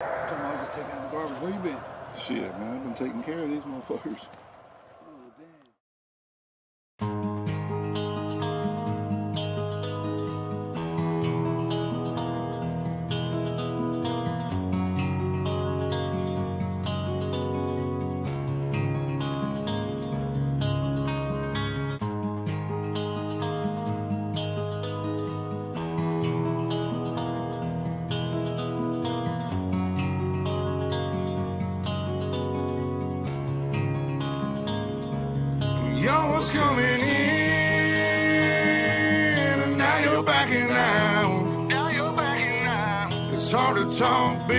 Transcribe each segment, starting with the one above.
I told him I was just taking out the garbage. Where you been? Shit, man, I've been taking care of these motherfuckers. Oh, damn. Y'all was coming in, and now you're backing out. Now you're backing out. It's hard to talk big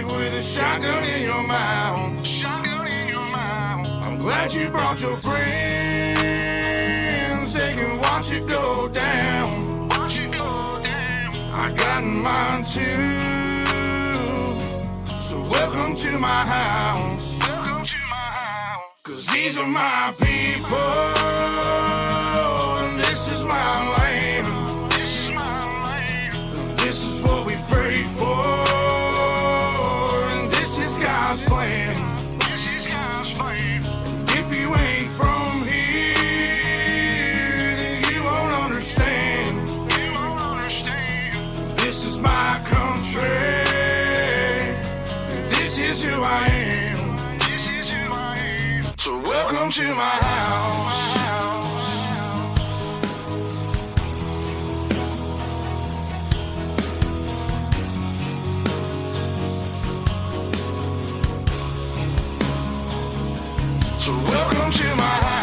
with a shotgun in your mouth. Shotgun in your mouth. I'm glad you brought your friends. They can watch it go down. Watch it go down. I got mine too. So welcome to my house. Cause these are my people, and this is my land. This is my land. This is what we pray for, and this is God's plan. This is God's plan. And if you ain't from here, then you won't understand. You won't understand. This is my country, and this is who I am. So welcome to my house. So welcome to my house.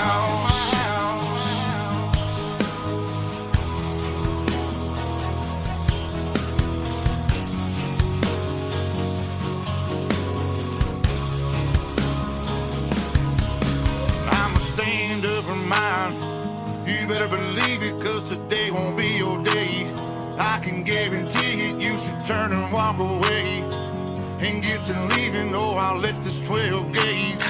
You better believe it, cause today won't be your day. I can guarantee it, you should turn and walk away and get to leaving, or I'll let this 12 gauge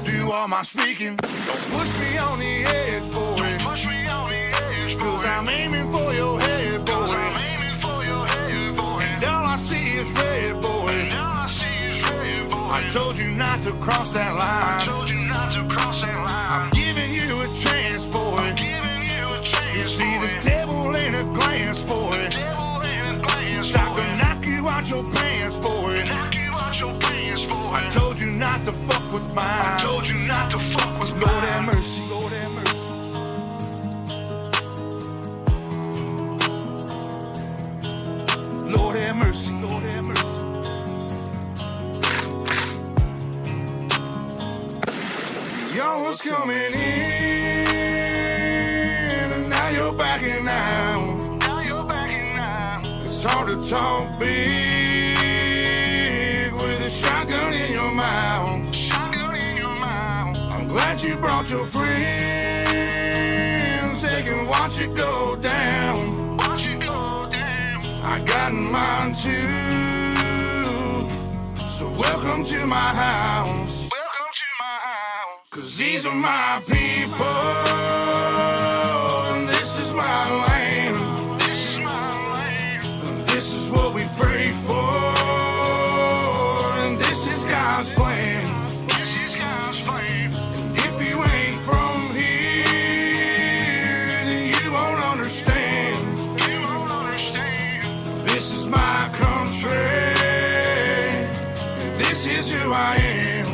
do all my speaking. Don't push me on the edge, boy. Don't push me on the edge, boy. Cause I'm aiming for your head, boy. I'm aiming for your head, boy. And all I see is red, boy. And all I see is red, boy. I told you not to cross that line. I told you not to cross that line. I'm giving you a chance, boy. I'm giving you a chance, you see boy. The devil in a glance, boy. The devil in a glance, I can knock you out your pants, boy. Knock you out your pants, boy. I told you not to fuck with mine. I told you not to fuck with mine. Lord have mercy, Lord have mercy. Lord have mercy, Lord have mercy. Y'all was coming in, and now you're backing out. Now you're backing out. It's hard to talk big with a shotgun in your mouth. Shotgun in your mouth. I'm glad you brought your friends. They can watch it go down. Watch it go down. I got mine too. So welcome to my house. Cause these are my people, and this is my land. This is my land. And this is what we pray for, and this is God's plan. This is God's plan. And if you ain't from here, then you won't understand. You won't understand. This is my country, and this is who I am.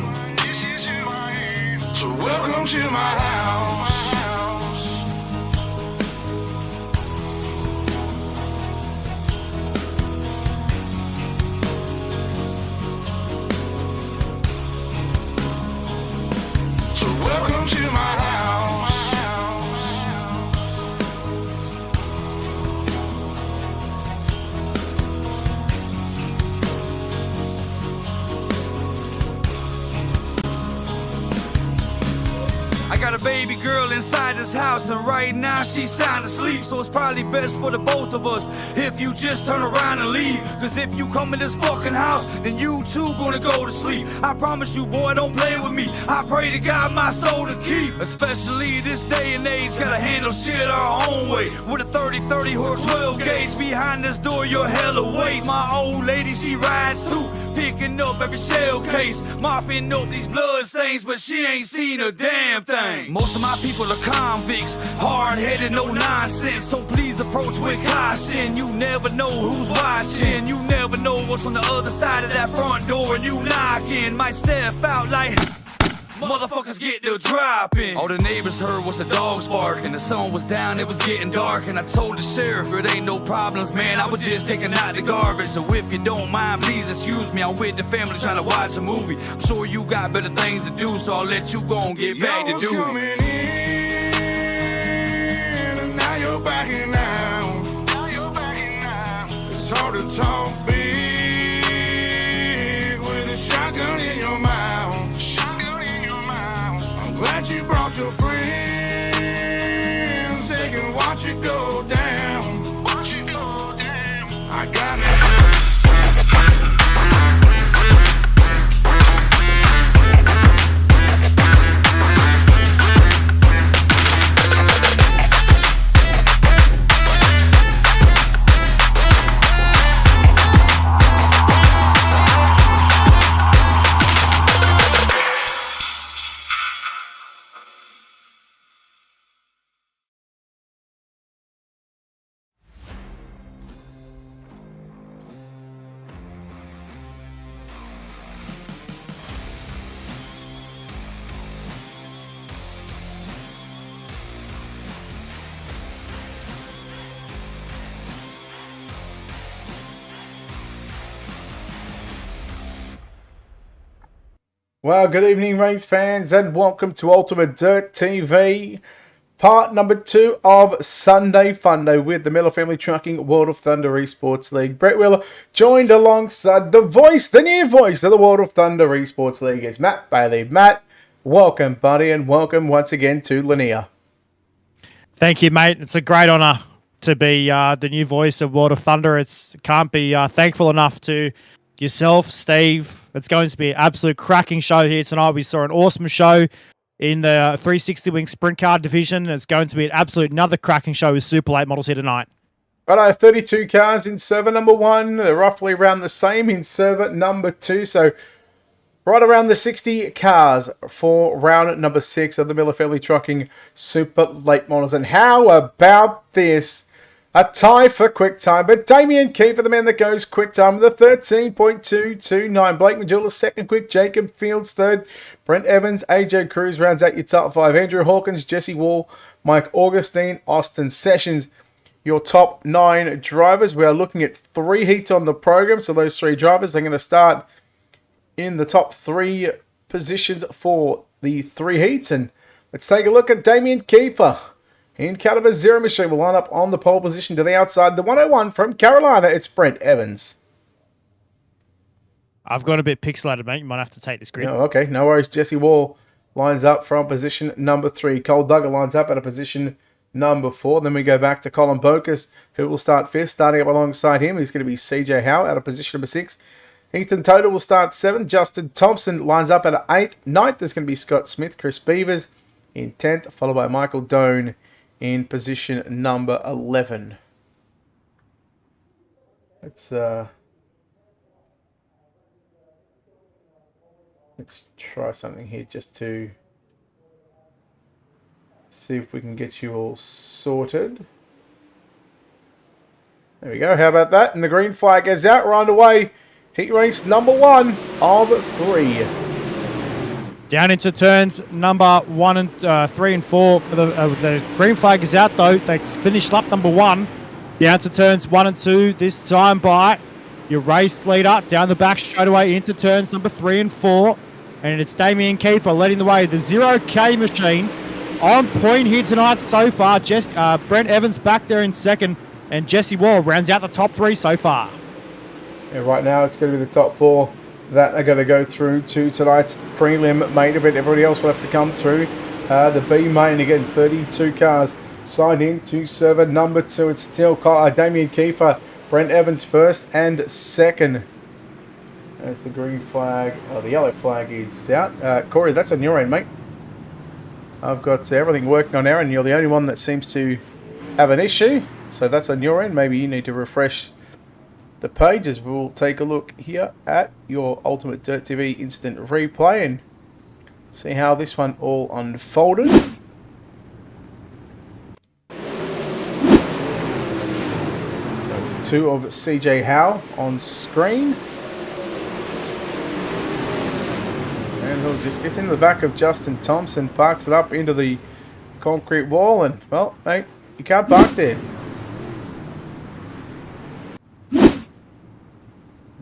So welcome to my house. So welcome to my house. I got a baby girl inside this house, and right now she's sound asleep. So it's probably best for the both of us if you just turn around and leave. Cause if you come in this fucking house, then you too gonna go to sleep. I promise you, boy, don't play with me. I pray to God my soul to keep. Especially this day and age, gotta handle shit our own way. With a 30-30 horse 12 gauge behind this door, you're hella weight. My old lady, she rides too, picking up every shell case, mopping up these blood stains, but she ain't seen a damn thing. Most of my people are convicts, hard-headed, no nonsense. So please approach with caution. You never know who's watching. You never know what's on the other side of that front door, and you knocking. Might step out like motherfuckers get to dropping. All the neighbors heard was the dogs barking. The sun was down, it was getting dark, and I told the sheriff it ain't no problems, man. I was just taking out the garbage. So if you don't mind, please excuse me. I'm with the family trying to watch a movie. I'm sure you got better things to do, so I'll let you go and get back to duty. Coming in, and now you're backing out. It's hard to talk big with a shotgun in your mouth. Glad you brought your friends. They can watch it go down. I got it. Well, good evening, race fans, and welcome to Ultimate Dirt TV, part number 2 of Sunday Funday with the Miller Family Trucking World of Thunder Esports League. Brett Wheeler joined alongside the new voice of the World of Thunder Esports League is Matt Bailey. Matt, welcome, buddy, and welcome once again to Lanier. Thank you, mate. It's a great honour to be the new voice of World of Thunder. Can't be thankful enough to yourself, Steve. It's going to be an absolute cracking show here tonight. We saw an awesome show in the 360 Wing Sprint Car division. It's going to be an absolute another cracking show with Super Late models here tonight. Righto, 32 cars in server number 1. They're roughly around the same in server number 2. So right around the 60 cars for round number 6 of the Miller Family Trucking Super Late models. And how about this? A tie for quick time, but Damien Kiefer, the man that goes quick time, with a 13.229. Blake Majula second quick. Jacob Fields third. Brent Evans, AJ Cruz rounds out your top 5. Andrew Hawkins, Jesse Wall, Mike Augustine, Austin Sessions. Your top 9 drivers. We are looking at 3 heats on the program, so those 3 drivers, they're going to start in the top 3 positions for the 3 heats. And let's take a look at Damien Kiefer. In Caliber Zero Machine will line up on the pole position to the outside. The 101 from Carolina, it's Brent Evans. I've got a bit pixelated, mate. You might have to take this grid. Oh, okay, no worries. Jesse Wall lines up from position number 3. Cole Duggar lines up at a position number 4. Then we go back to Colin Bokus, who will start 5th. Starting up alongside him is going to be CJ Howe at a position number 6. Ethan Total will start 7th. Justin Thompson lines up at 8th. 9th is going to be Scott Smith. Chris Beavers in 10th, followed by Michael Doan in position number 11. Let's try something here just to see if we can get you all sorted. There we go. How about that? And the green flag is out. We're underway. Heat race number 1 of 3. Down into turns number 1 and 3 and 4. The green flag is out though. They finished lap number 1. Down to turns 1 and 2. This time by your race leader. Down the back straight away into turns number 3 and 4. And it's Damien Kiefer leading the way. The 0K machine on point here tonight so far. Brent Evans back there in second. And Jesse Wall rounds out the top 3 so far. Yeah, right now it's going to be the top 4 that are going to go through to tonight's prelim main event. Everybody else will have to come through The B main again, 32 cars signed in to server number 2. It's still Damien Kiefer, Brent Evans first and second. As the green flag, the yellow flag is out. Corey, that's on your end, mate. I've got everything working on our end. You're the only one that seems to have an issue. So that's on your end. Maybe you need to refresh the pages. We'll take a look here at your Ultimate Dirt TV instant replay and see how this one all unfolded. So it's 2 of CJ Howe on screen. And he'll just get into the back of Justin Thompson, parks it up into the concrete wall, and, well, mate, you can't park there.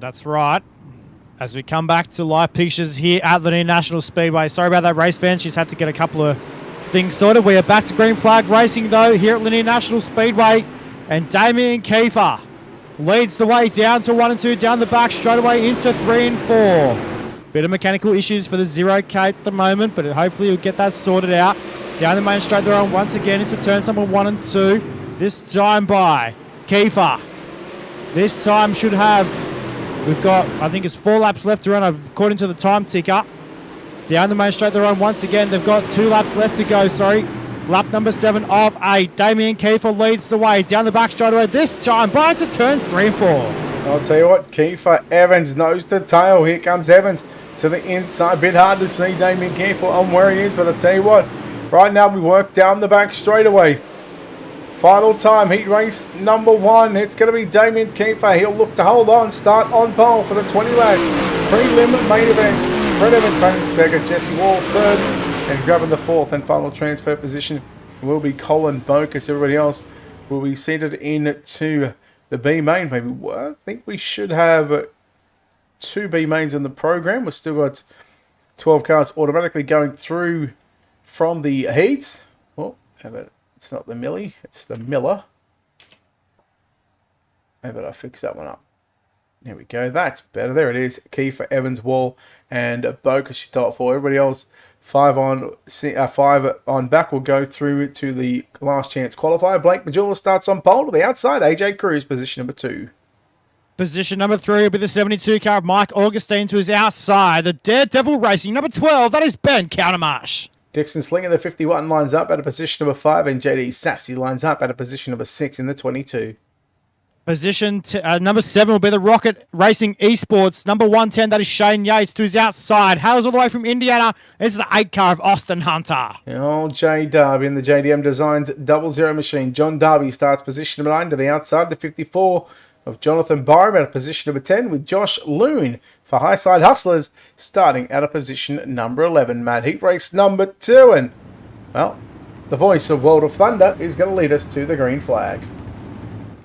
That's right. As we come back to live pictures here at Lanier National Speedway. Sorry about that, race fan. She's had to get a couple of things sorted. We are back to green flag racing, though, here at Lanier National Speedway. And Damien Kiefer leads the way down to 1 and 2, down the back, straight away into 3 and 4. Bit of mechanical issues for the 0K at the moment, but hopefully we'll get that sorted out. Down the main straight they're on once again into turns number 1 and 2. This time by Kiefer. This time should have, we've got, I think it's 4 laps left to run according to the time ticker. Down the main straight they're on once again. They've got 2 laps left to go, Lap number 7 of 8. Damien Kiefer leads the way. Down the back straight away this time by into turns 3 and 4. I'll tell you what, Kiefer, Evans, nose to tail. Here comes Evans to the inside. Bit hard to see Damien Kiefer on where he is, but I'll tell you what, right now we work down the back straight away. Final time, heat race number 1. It's going to be Damien Kiefer. He'll look to hold on, start on pole for the 20 lap prelim main event. Brent Evans taking second, Jesse Wall third, and grabbing the 4th and final transfer position will be Colin Bocas. Everybody else will be seated into the B main. Maybe I think we should have 2 B mains in the program. We've still got 12 cars automatically going through from the heats. Oh, how about it? It's not the Millie, it's the Miller. How about I fix that one up? There we go. That's better. There it is. Kiefer, Evans, Wall, and Bocas. She top 4. Everybody else 5 on back will go through to the last chance qualifier. Blake Majula starts on pole to the outside. AJ Cruz, position number 2. Position number 3 will be the 72 car of Mike Augustine to his outside. The Daredevil Racing, number 12, that is Ben Countermarsh. Dixon Slinger, the 51, lines up at a position number 5, and JD Sassy lines up at a position number 6 in the 22. Position number 7 will be the Rocket Racing Esports. Number 110, that is Shane Yates to his outside. Hails all the way from Indiana. This is the 8 car of Austin Hunter. Old J Darby in the JDM Designs 00 machine. John Darby starts position number 9 to the outside. The 54 of Jonathan Byram at a position number 10, with Josh Loon for Highside Hustlers starting at a position number 11. Matt, heat race number 2. And, well, the voice of World of Thunder is going to lead us to the green flag.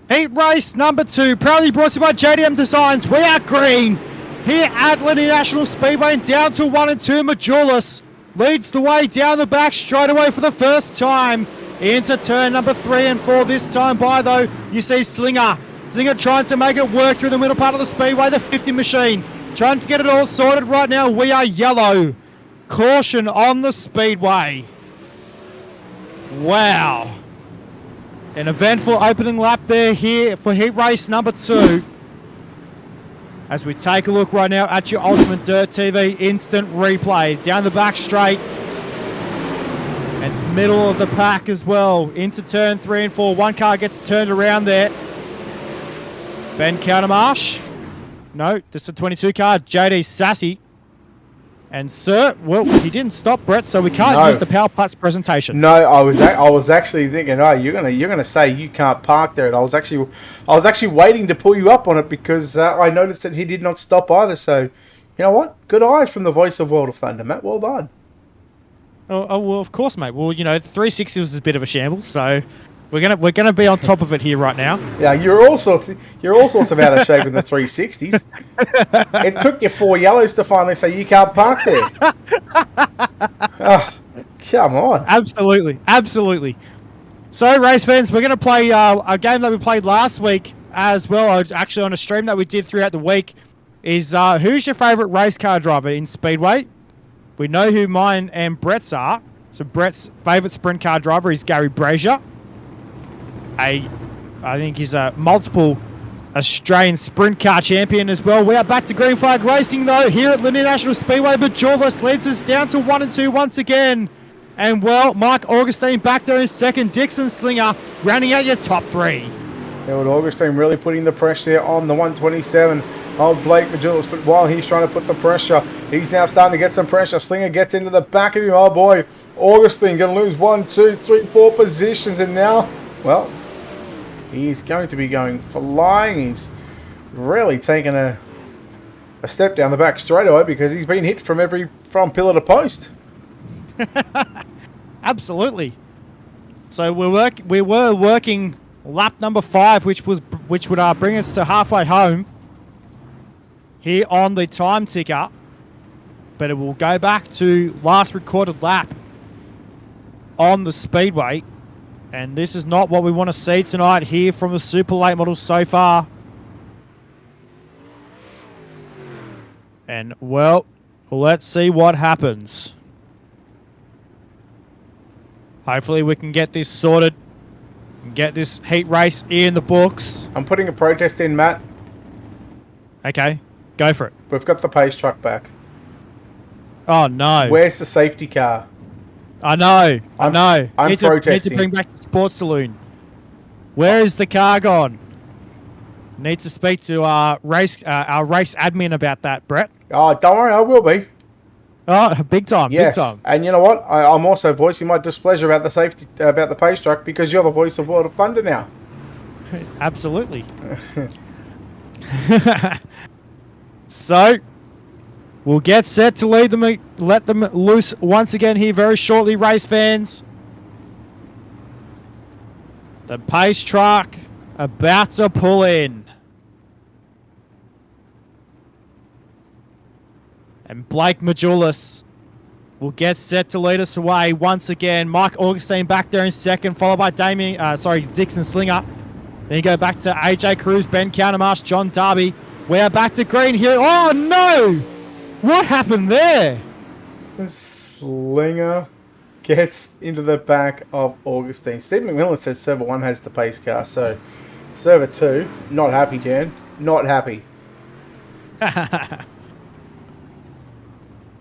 Heat race number 2, proudly brought to you by JDM Designs. We are green here at Lanier National Speedway, and down to 1 and 2. Majulis leads the way down the back straight away for the first time into turn number 3 and 4. This time by, though, you see Slinger trying to make it work through the middle part of the speedway. The 50 machine trying to get it all sorted right now. We are yellow. Caution on the speedway. Wow. An eventful opening lap there here for heat race number 2. As we take a look right now at your Ultimate Dirt TV instant replay. Down the back straight. And it's middle of the pack as well. Into turn 3 and 4. One car gets turned around there. Ben Countermarsh. No, just the 22 car. JD Sassy. And Sir, well, he didn't stop, Brett, so we can't use the Power Platts presentation. No, I was actually thinking, oh, you're gonna say you can't park there, and I was actually waiting to pull you up on it because I noticed that he did not stop either. So, you know what? Good eyes from the voice of World of Thunder, Matt. Well done. Oh well, of course, mate. Well, you know, 360 was a bit of a shambles, so we're gonna be on top of it here right now. Yeah, you're all sorts of out of shape in the 360s. It took you 4 yellows to finally say you can't park there. Oh, come on. Absolutely. So, race fans, we're going to play a game that we played last week as well, actually on a stream that we did throughout the week, is who's your favourite race car driver in Speedway? We know who mine and Brett's are. So Brett's favourite sprint car driver is Gary Brazier. I think he's a multiple Australian sprint car champion as well. We are back to green flag racing though here at Lanier National Speedway, but Jawless leads us down to 1 and 2 once again. And well, Mike Augustine back there in second, Dixon Slinger rounding out your top 3. Harold Augustine really putting the pressure on the 127 of Blake Majulis, but while he's trying to put the pressure, he's now starting to get some pressure. Slinger gets into the back of him. Oh boy, Augustine going to lose 1, 2, 3, 4 positions, and now, well, he's going to be going flying. He's really taken a step down the back straightaway because he's been hit from pillar to post. Absolutely. So we were working lap number 5, which would bring us to halfway home here on the time ticker, but it will go back to last recorded lap on the speedway, and this is not what we want to see tonight here from the super late models so far. And well, let's see what happens. Hopefully we can get this sorted and get this heat race in the books. I'm putting a protest in, Matt. Okay, go for it. We've got the pace truck back. Oh no. Where's the safety car? I know. I'm protesting. Need to bring back the sports saloon. Where is the car gone? Need to speak to our race admin about that, Brett. Oh, don't worry, I will be. Oh, big time, Yes. big time. And you know what? I'm also voicing my displeasure about the pace truck because you're the voice of World of Thunder now. Absolutely. So, we'll get set to let them loose once again here very shortly, race fans. The pace truck about to pull in. And Blake Majulis will get set to lead us away once again. Mike Augustine back there in second, followed by Dixon Slinger. Then you go back to AJ Cruz, Ben Countermarsh, John Darby. We are back to green here. Oh no! What happened there? Slinger gets into the back of Augustine. Steve McMillan says server 1 has the pace car, so server 2, not happy, Jan. Not happy.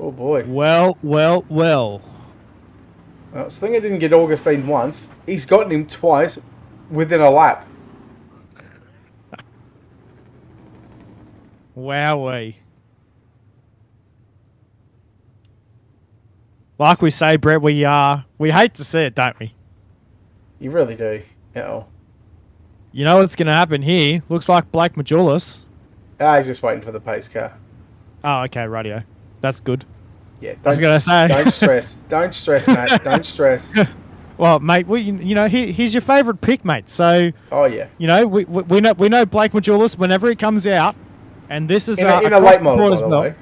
Oh boy. Well. Well, Slinger didn't get Augustine once. He's gotten him twice within a lap. Wowee. Like we say, Brett, we hate to see it, don't we? You really do. Uh-oh. You know what's going to happen here? Looks like Blake Majulis. He's just waiting for the pace car. Oh, okay, radio. That's good. Yeah, I was going to say. Don't stress. Don't stress, Matt. Don't stress. Well, mate, he's your favourite pick, mate. So, oh yeah, we know Blake Majulis whenever he comes out, and this is in a late model as well.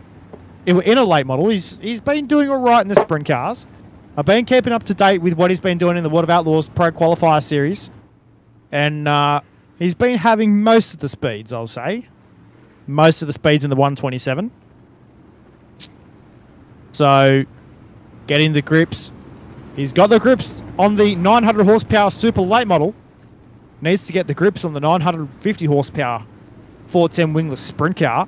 In a late model, he's been doing all right in the sprint cars. I've been keeping up to date with what he's been doing in the World of Outlaws Pro Qualifier Series, and he's been having most of the speeds. I'll say, most of the speeds in the 127. So, getting the grips. He's got the grips on the 900 horsepower super late model. Needs to get the grips on the 950 horsepower 410 wingless sprint car.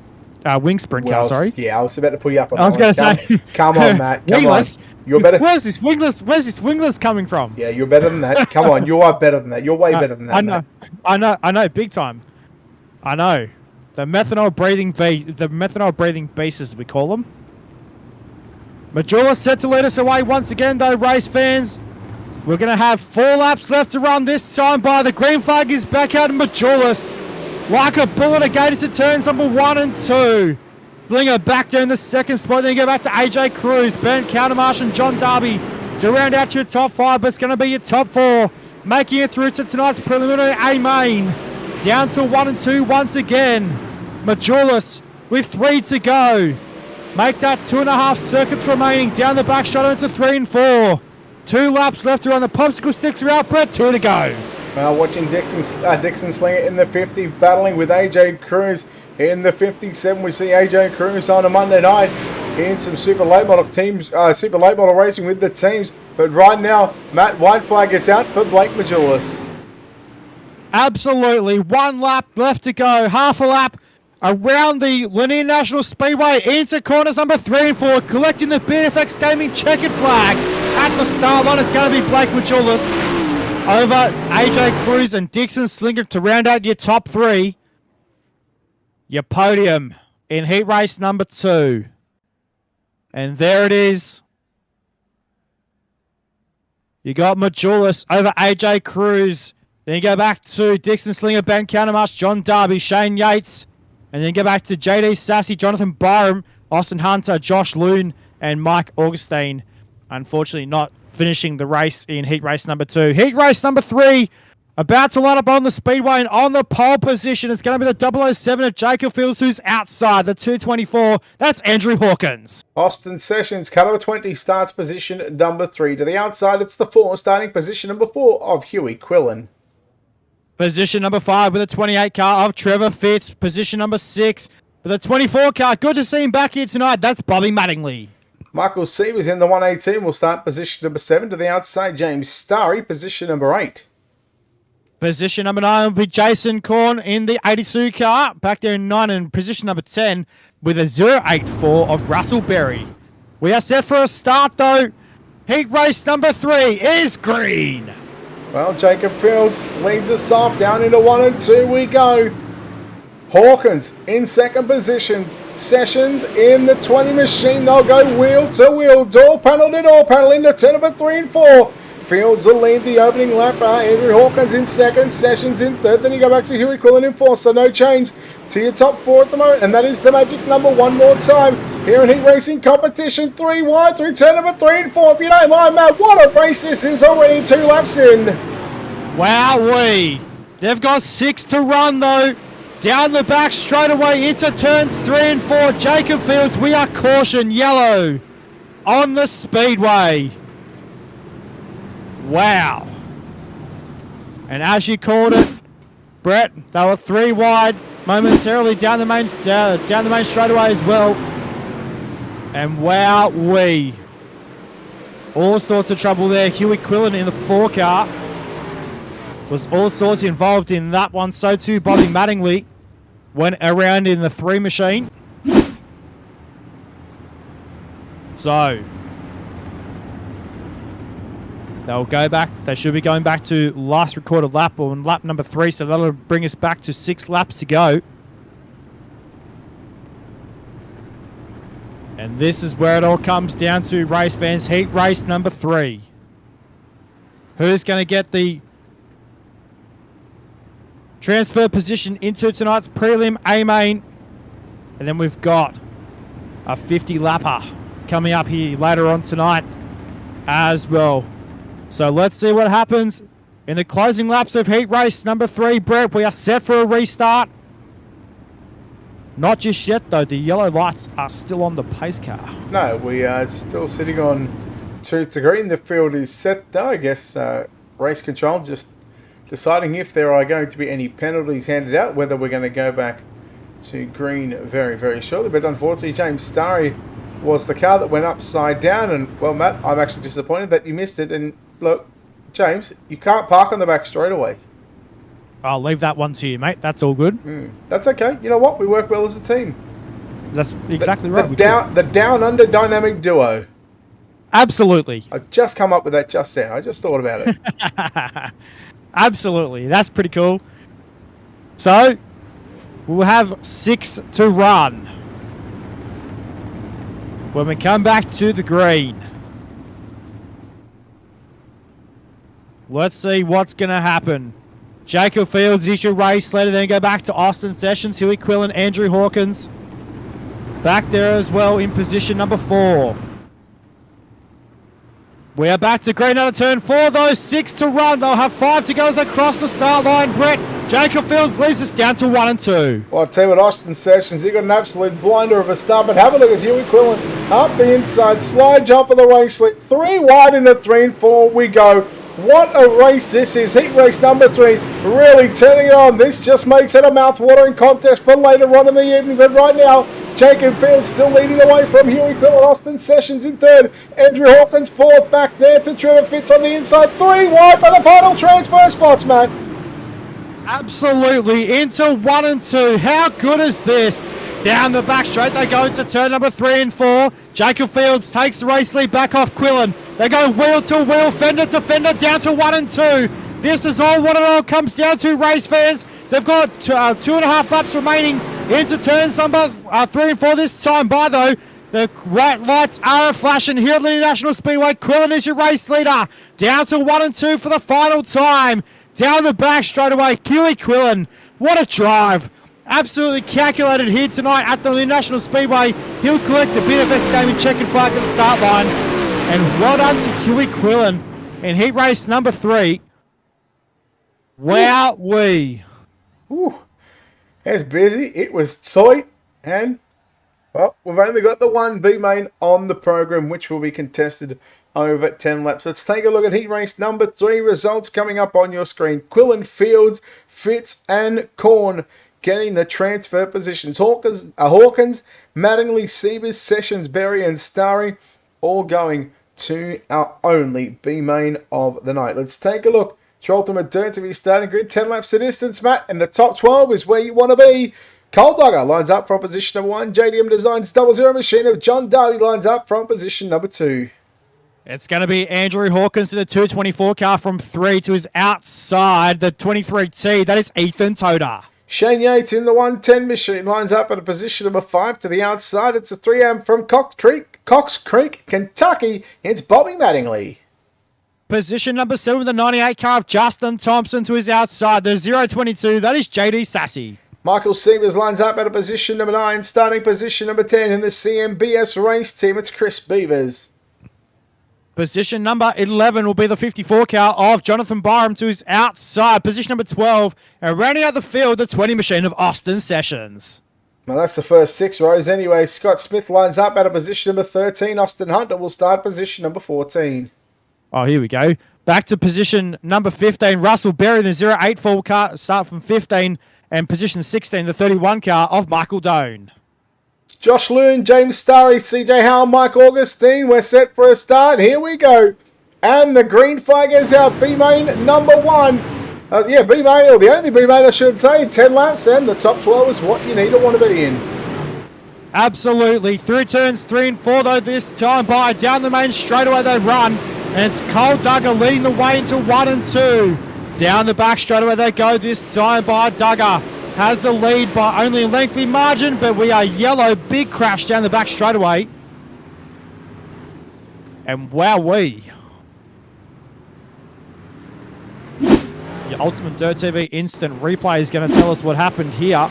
Wing sprint car, sorry. Yeah, I was about to put you up on I was going to say. Come on, Matt. Come wingless? on. You're better. Where's this wingless coming from? Yeah, you're better than that. Come on, you are better than that. You're way better than that. I know, big time. I know. The methanol breathing beasts, as we call them. Majulis set to lead us away once again, though, race fans. We're going to have 4 laps left to run this time by. The green flag is back out, and Majulis, like a bullet again, into turns number 1 and 2. Slinger back there in the second spot. Then you go back to AJ Cruz, Ben Countermarsh, and John Darby to round out your top 5, but it's going to be your top 4. Making it through to tonight's preliminary A main. Down to 1 and 2 once again. Majulis with 3 to go. Make that 2.5 circuits remaining. Down the back shot into 3 and 4. 2 laps left around. The popsicle sticks are out, Brett. 2 to go. Watching Dixon Slinger in the 50 battling with AJ Cruz in the 57. We see AJ Cruz on a Monday night in some super late model teams, super late model racing with the teams. But right now, Matt, white flag is out for Blake Majulis. Absolutely. 1 lap left to go. Half a lap around the Lanier National Speedway into corners number 3 and 4, collecting the BFX Gaming checkered flag. At the start line, it's going to be Blake Majulis over AJ Cruz and Dixon Slinger to round out your top 3. Your podium in heat race number 2. And there it is. You got Majulis over AJ Cruz. Then you go back to Dixon Slinger, Ben Countermarch, John Darby, Shane Yates. And then go back to JD Sassy, Jonathan Byram, Austin Hunter, Josh Loon, and Mike Augustine. Unfortunately, not finishing the race in heat race number 2. Heat race number 3, about to line up on the speedway and on the pole position. It's going to be the 007 of Jacob Fields, who's outside the 224. That's Andrew Hawkins. Austin Sessions, car number 20, starts position number 3. To the outside, it's the 4, starting position number 4 of Huey Quillen. Position number 5 with a 28 car of Trevor Fitz. Position number 6 with a 24 car. Good to see him back here tonight. That's Bobby Mattingly. Michael C was in the 118. Will start position number 7. To the outside, James Starry, position number 8. Position number 9 will be Jason Korn in the 82 car. Back there in 9 and position number 10 with a 084 of Russell Berry. We are set for a start though. Heat race number 3 is green. Well, Jacob Fields leads us off. Down into 1 and 2 we go. Hawkins in second position. Sessions in the 20 machine. They'll go wheel to wheel. Door panel to door panel into turn number 3 and 4. Fields will lead the opening lap. Andrew Hawkins in second. Sessions in third. Then you go back to Huey Quillen in 4. So no change to your top 4 at the moment. And that is the magic number one more time. Here in heat racing competition. 3 wide through turn number 3 and 4. If you don't mind, Matt, what a race this is already. 2 laps in. Wowee. They've got 6 to run though. Down the back straight away into turns 3 and 4. Jacob Fields, we are caution yellow on the speedway. Wow. And as you called it, Brett, they were 3 wide momentarily down the main straightaway as well. And wowee. All sorts of trouble there. Huey Quillen in the 4 car was all sorts involved in that one. So too Bobby Mattingly went around in the 3 machine. So they'll go back. They should be going back to last recorded lap, or lap number 3. So that'll bring us back to 6 laps to go. And this is where it all comes down to, race fans. Heat race number 3. Who's going to get the transfer position into tonight's prelim A main? And then we've got a 50 lapper coming up here later on tonight as well. So let's see what happens in the closing laps of heat race number 3. Brett, we are set for a restart. Not just yet though, the yellow lights are still on the pace car. No, we are still sitting on 2 to green. The field is set though. I guess race control just deciding if there are going to be any penalties handed out, whether we're going to go back to green very, very shortly. But unfortunately, James Starry was the car that went upside down. And, well, Matt, I'm actually disappointed that you missed it. And, look, James, you can't park on the back straightaway. I'll leave that one to you, mate. That's all good. That's okay. You know what? We work well as a team. That's exactly right. The down-under dynamic duo. Absolutely. I've just come up with that just now. I just thought about it. Absolutely. That's pretty cool. So, we'll have 6 to run when we come back to the green. Let's see what's going to happen. Jacob Fields is your race leader. Then go back to Austin Sessions, Huey Quillen, Andrew Hawkins. Back there as well in position number 4. We are back to green out of turn 4, though. 6 to run. They'll have 5 to go as they cross the start line. Brett, Jacob Fields leads us down to 1 and 2. Well, I'll tell you what, Austin Sessions, he got an absolute blinder of a start. But have a look at Huey Quillen up the inside, slide jump of the race slip. 3 wide into 3 and 4 we go. What a race this is. Heat race number 3. Really turning it on. This just makes it a mouth-watering contest for later on in the evening. But right now, Jacob Fields still leading the way from Huey Quillen. Austin Sessions in third. Andrew Hawkins fourth. Back there to Trevor Fitz on the inside. 3 wide for the final transfer spots, Matt. Absolutely, into 1 and 2. How good is this? Down the back straight, they go into turn number 3 and 4. Jacob Fields takes the race lead back off Quillen. They go wheel to wheel, fender to fender, down to 1 and 2. This is all what it all comes down to, race fans. They've got 2.5 laps remaining into turns number 3 and 4 this time by, though. The white lights are flashing here at Lanier National Speedway. Quillen is your race leader. Down to 1 and 2 for the final time. Down the back straight away, Huey Quillen. What a drive. Absolutely calculated here tonight at the Lanier National Speedway. He'll collect the BFX gaming checkered flag at the start line. And well done to Huey Quillen in heat race number 3. Wowee. Ooh, it's busy. It was tight. And, well, we've only got the one B main on the program, which will be contested over 10 laps. Let's take a look at heat race number 3 results coming up on your screen. Quillen, Fields, Fitz, and Korn getting the transfer positions. Hawkins, Mattingly, Siebers, Sessions, Berry, and Starry all going to our only B main of the night. Let's take a look. UltimateDirtTV starting grid, 10 laps to distance, Matt, and the top 12 is where you want to be. Cold Dogger lines up from position number 1. JDM Designs 00 Machine of John Darby lines up from position number 2. It's going to be Andrew Hawkins to the 224 car from 3 to his outside, the 23T. That is Ethan Toda. Shane Yates in the 110 Machine lines up at a position number 5 to the outside. It's a 3M from Cox Creek, Kentucky. It's Bobby Mattingly. Position number 7 with the 98 car of Justin Thompson to his outside, the 022. That is JD Sassy. Michael Sievers lines up at a position number 9, starting position number 10 in the CMBS race team. It's Chris Beavers. Position number 11 will be the 54 car of Jonathan Byram to his outside. Position number 12, and rounding out the field, the 20 machine of Austin Sessions. Well, that's the first 6 rows anyway. Scott Smith lines up at a position number 13. Austin Hunter will start position number 14. Oh, here we go. Back to position number 15. Russell Berry, the 084 car, start from 15. And position 16, the 31 car of Michael Doan. Josh Loon, James Starry, CJ Howell, Mike Augustine. We're set for a start. Here we go. And the green flag is our B-main number 1. B-main, or the only B-main I should say. 10 laps, and the top 12 is what you need to want to be in. Absolutely. Through turns 3 and 4, though, this time by. Down the main straightaway they run. And it's Cole Duggar leading the way into 1 and 2. Down the back straightaway they go this time by. Duggar has the lead by only a lengthy margin, but we are yellow. Big crash down the back straightaway. And wowee. Your UltimateDirtTV instant replay is going to tell us what happened here.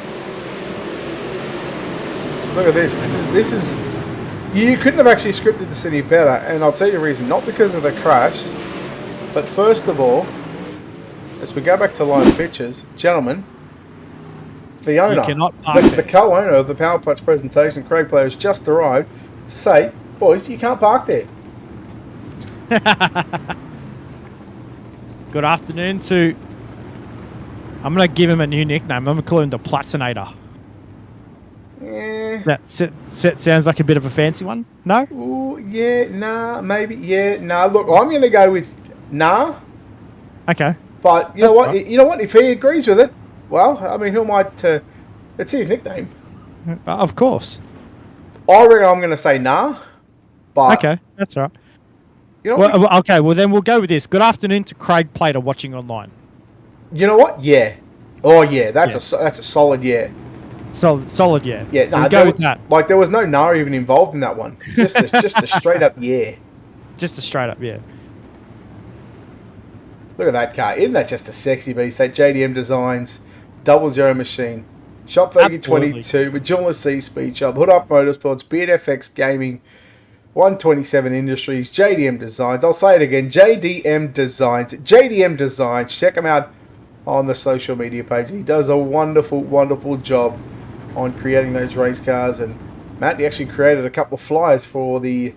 Look at this. This is you couldn't have actually scripted this any better, and I'll tell you the reason. Not because of the crash, but first of all, as we go back to live pictures, gentlemen, the owner, the co-owner of the Power Plats presentation, Craig Player, has just arrived to say, boys, you can't park there. Good afternoon to... I'm going to give him a new nickname. I'm going to call him the Platzinator. Yeah. That sounds like a bit of a fancy one. No? Ooh, yeah, nah, maybe, yeah, nah. Look, I'm going to go with nah. Okay. But you know what? Right. You know what? If he agrees with it, well, I mean, who am I to... It's his nickname. Of course. I reckon I'm going to say nah. But okay, that's all right. You know okay, well then we'll go with this. Good afternoon to Craig Plater watching online. You know what? Yeah. Oh yeah, that's a solid yeah. Solid yeah. Yeah, no, we'll go with that. Like there was no nah even involved in that one. Just a straight up yeah. Just a straight up yeah. Look at that car. Isn't that just a sexy beast? That JDM Designs 00 machine. Shop Fergie 22 with Journalist C Speed Shop, Hood Up Motorsports, Beard FX Gaming, 127 Industries, JDM Designs. I'll say it again, JDM Designs. JDM Designs. Check him out on the social media page. He does a wonderful, wonderful job on creating those race cars. And Matt, he actually created a couple of flyers for the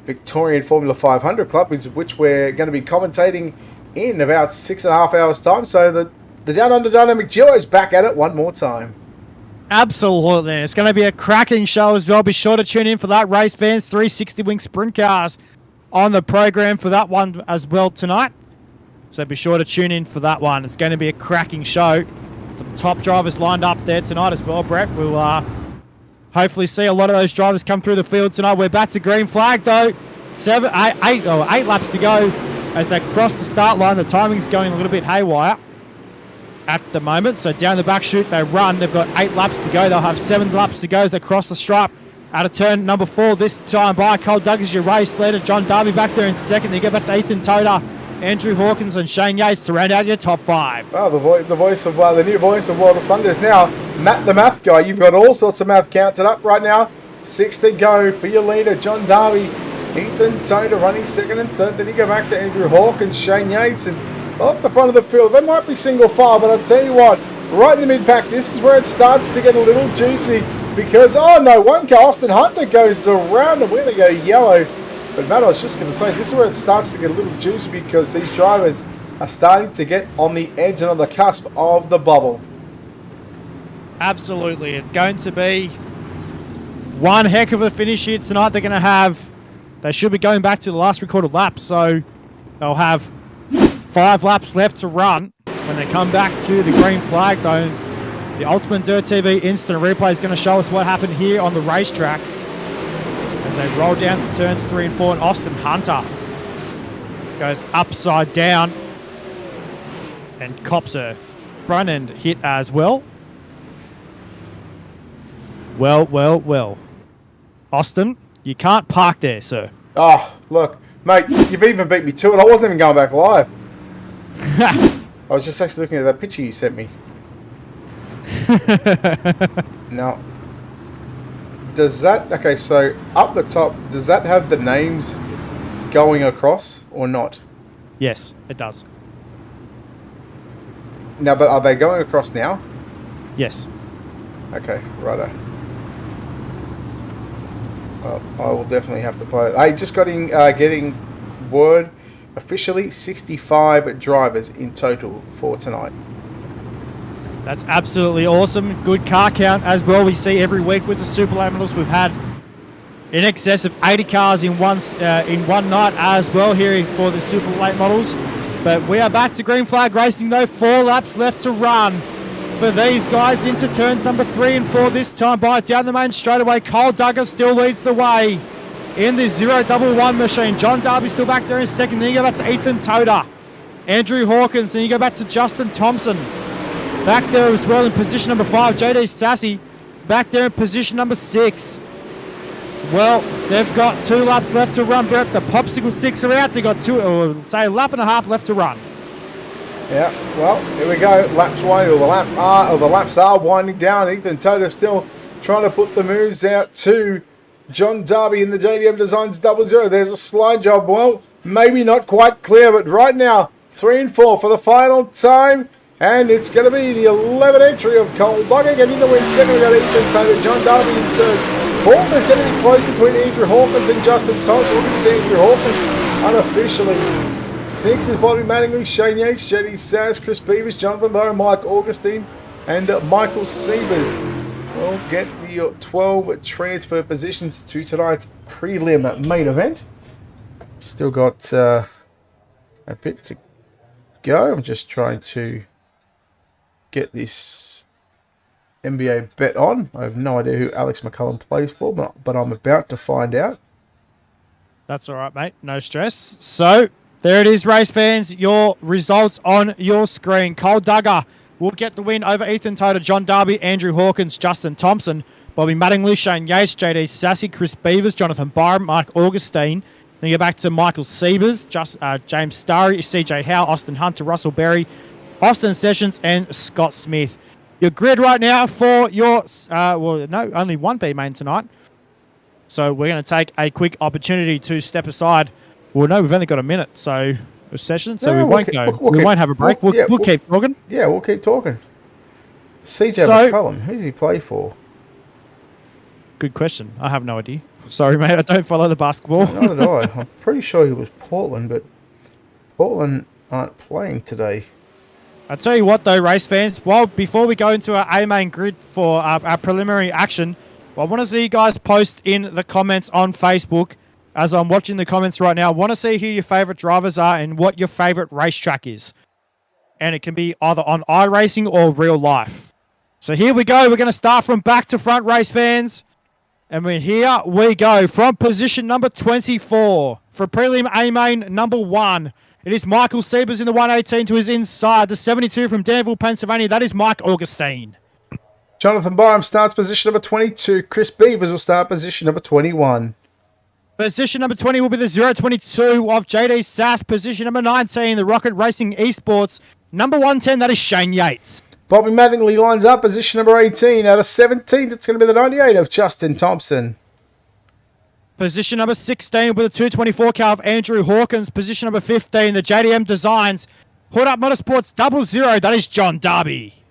Victorian Formula 500 Club, which we're going to be commentating in about 6.5 hours' time. So the Down Under Dynamic Duo is back at it one more time. Absolutely. It's going to be a cracking show as well. Be sure to tune in for that race, fans. 360 Wing Sprint Cars on the program for that one as well tonight. So be sure to tune in for that one. It's going to be a cracking show. Some top drivers lined up there tonight as well, Brett. We'll hopefully see a lot of those drivers come through the field tonight. We're back to green flag, though. 8 laps to go as they cross the start line. The timing's going a little bit haywire at the moment. So down the back chute, they run. They've got 8 laps to go. They'll have 7 laps to go as they cross the stripe out of turn number 4 this time by Cole Douglas, your race leader. John Darby back there in second. Then you go back to Ethan Toda, Andrew Hawkins and Shane Yates to round out your top 5. Oh, the voice of the new voice of World of Thunder is now Matt the Math Guy. You've got all sorts of math counted up right now. 6 to go for your leader, John Darby. Ethan Toda running second and third. Then you go back to Andrew Hawkins, Shane Yates, and up the front of the field. They might be single file, but I'll tell you what, right in the mid-pack, this is where it starts to get a little juicy because, oh no, one car, Austin Hunter goes around and we're going to go yellow. But Matt, I was just going to say, this is where it starts to get a little juicy because these drivers are starting to get on the edge and on the cusp of the bubble. Absolutely. It's going to be one heck of a finish here tonight. They should be going back to the last recorded lap, so they'll have 5 laps left to run when they come back to the green flag, though. The UltimateDirtTV instant replay is going to show us what happened here on the racetrack as they roll down to turns 3 and 4, and Austin Hunter goes upside down and cops a front end hit as well. Well. Austin, you can't park there, sir. Oh, look, mate, you've even beat me to it. I wasn't even going back live. I was just actually looking at that picture you sent me. Now, does that... Okay, so up the top, does that have the names going across or not? Yes, it does. Now, but are they going across now? Yes. Okay, righto. I will definitely have to play it. Hey, just getting word, officially 65 drivers in total for tonight. That's absolutely awesome. Good car count as well. We see every week with the Super Late Models. We've had in excess of 80 cars in one night as well here for the Super Late Models. But we are back to green flag racing though. 4 laps left to run for these guys into turns number 3 and 4 this time by down the main straightaway. Cole Douglas still leads the way in the 011 machine. John Darby still back there in second. Then you go back to Ethan Toda, Andrew Hawkins. Then you go back to Justin Thompson back there as well in position number 5. JD Sassy back there in position number 6. Well, they've got 2 laps left to run, Brett. The popsicle sticks are out. They've got a lap and a half left to run. Yeah, well, here we go. Laps winding, the laps are winding down. Ethan Toda still trying to put the moves out to John Darby in the JDM Designs 00. There's a slide job. Well, maybe not quite clear, but right now, 3 and 4 for the final time. And it's going to be the 11th entry of Cole Douglas getting the win. Second, we got Ethan Toda, John Darby in third. Fourth is going to be close between Andrew Hawkins and Justin Thompson. Look at Andrew Hawkins unofficially. 6 is Bobby Mattingly, Shane Yates, JD Saz, Chris Beavers, Jonathan Burrow, Mike Augustine, and Michael Sievers will get the 12 transfer positions to tonight's prelim main event. Still got a bit to go. I'm just trying to get this NBA bet on. I have no idea who Alex McCullum plays for, but I'm about to find out. That's all right, mate. No stress. So there it is, race fans. Your results on your screen. Cole Douglas will get the win over Ethan Toda, John Darby, Andrew Hawkins, Justin Thompson, Bobby Mattingly, Shane Yates, JD Sassy, Chris Beavers, Jonathan Byron, Mike Augustine. Then you go back to Michael Sievers, James Starry, CJ Howe, Austin Hunter, Russell Berry, Austin Sessions, and Scott Smith. Your grid right now for your, only one B main tonight. So we're going to take a quick opportunity to step aside. Well, no, we've only got a minute, so a session, so we won't have a break. We'll keep talking. Yeah, we'll keep talking. CJ McCullum, who does he play for? Good question. I have no idea. Sorry, mate, I don't follow the basketball. Neither do I. I'm pretty sure he was Portland, but Portland aren't playing today. I tell you what, though, race fans. Well, before we go into our A main grid for our preliminary action, I want to see you guys post in the comments on Facebook. As I'm watching the comments right now, I want to see who your favorite drivers are and what your favorite racetrack is. And it can be either on iRacing or real life. So here we go. We're going to start from back to front, race fans. And here we go from position number 24 for prelim A main number 1. It is Michael Siebers in the 118 to his inside. The 72 from Danville, Pennsylvania. That is Mike Augustine. Jonathan Byram starts position number 22. Chris Beavers will start position number 21. Position number 20 will be the 022 of JD Sass. Position number 19, the Rocket Racing Esports. Number 110, that is Shane Yates. Bobby Mattingly lines up position number 18. Out of 17, it's going to be the 98 of Justin Thompson. Position number 16 with the 224 car of Andrew Hawkins. Position number 15, the JDM Designs. Hood Up Motorsports 00, that is John Darby.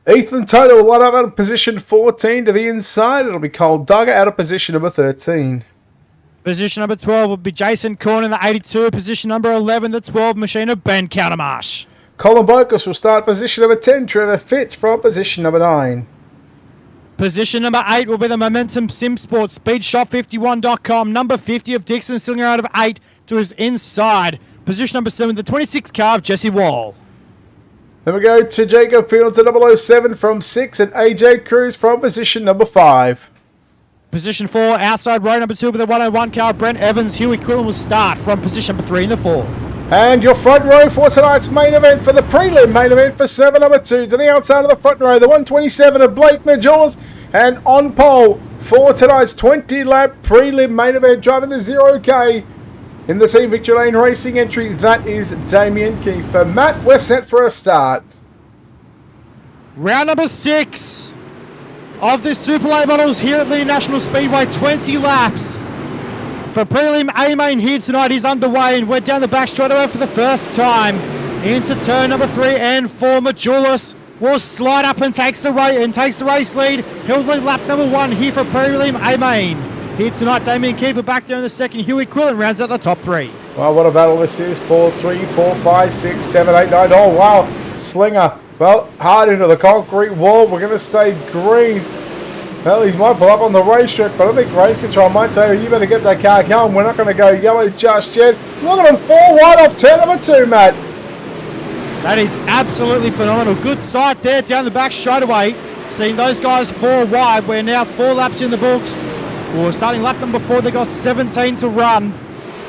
Ethan Toto will line up out of position 14 to the inside. It'll be Cole Duggar out of position number 13. Position number 12 will be Jason Korn in the 82. Position number 11, the 12 machine of Ben Countermarsh. Colin Bokus will start position number 10. Trevor Fitz from position number 9. Position number 8 will be the Momentum Sim Sports SpeedShop51.com. Number 50 of Dixon Slinger out of 8 to his inside. Position number 7, the 26 car of Jesse Wall. Then we go to Jacob Fields at 007 from 6 and AJ Cruz from position number 5. Position 4, outside row number 2 with the 101 car of Brent Evans. Huey Quillen will start from position number 3 in the 4. And your front row for tonight's main event for the prelim main event for server number 2 to the outside of the front row, the 127 of Blake Majolas, and on pole for tonight's 20-lap prelim main event, driving the 0K in the Team Victory Lane Racing entry, that is Damien Kiefer. Matt, we're set for a start. Round number 6 of the Super Late Models here at the National Speedway, 20 laps. For prelim A main here tonight is underway, and we're down the back straight away for the first time into turn number 3 and 4. Majulis will slide up and takes the race lead. He'll lead lap number 1 here for prelim A main. Here tonight, Damien Kiefer back there in the second. Huey Quillen rounds out the top 3. Well, what a battle this is. 4, 3, 4, 5, 6, 7, 8, 9. Oh, wow. Slinger. Well, hard into the concrete wall. We're going to stay green. Well, he might pull up on the racetrack, but I think race control might say, you better get that car going. We're not going to go yellow just yet. Look at him, 4 wide off turn number 2, Matt. That is absolutely phenomenal. Good sight there down the back straight away. Seeing those guys 4 wide. We're now 4 laps in the books. We're starting lap number 4. They've got 17 to run.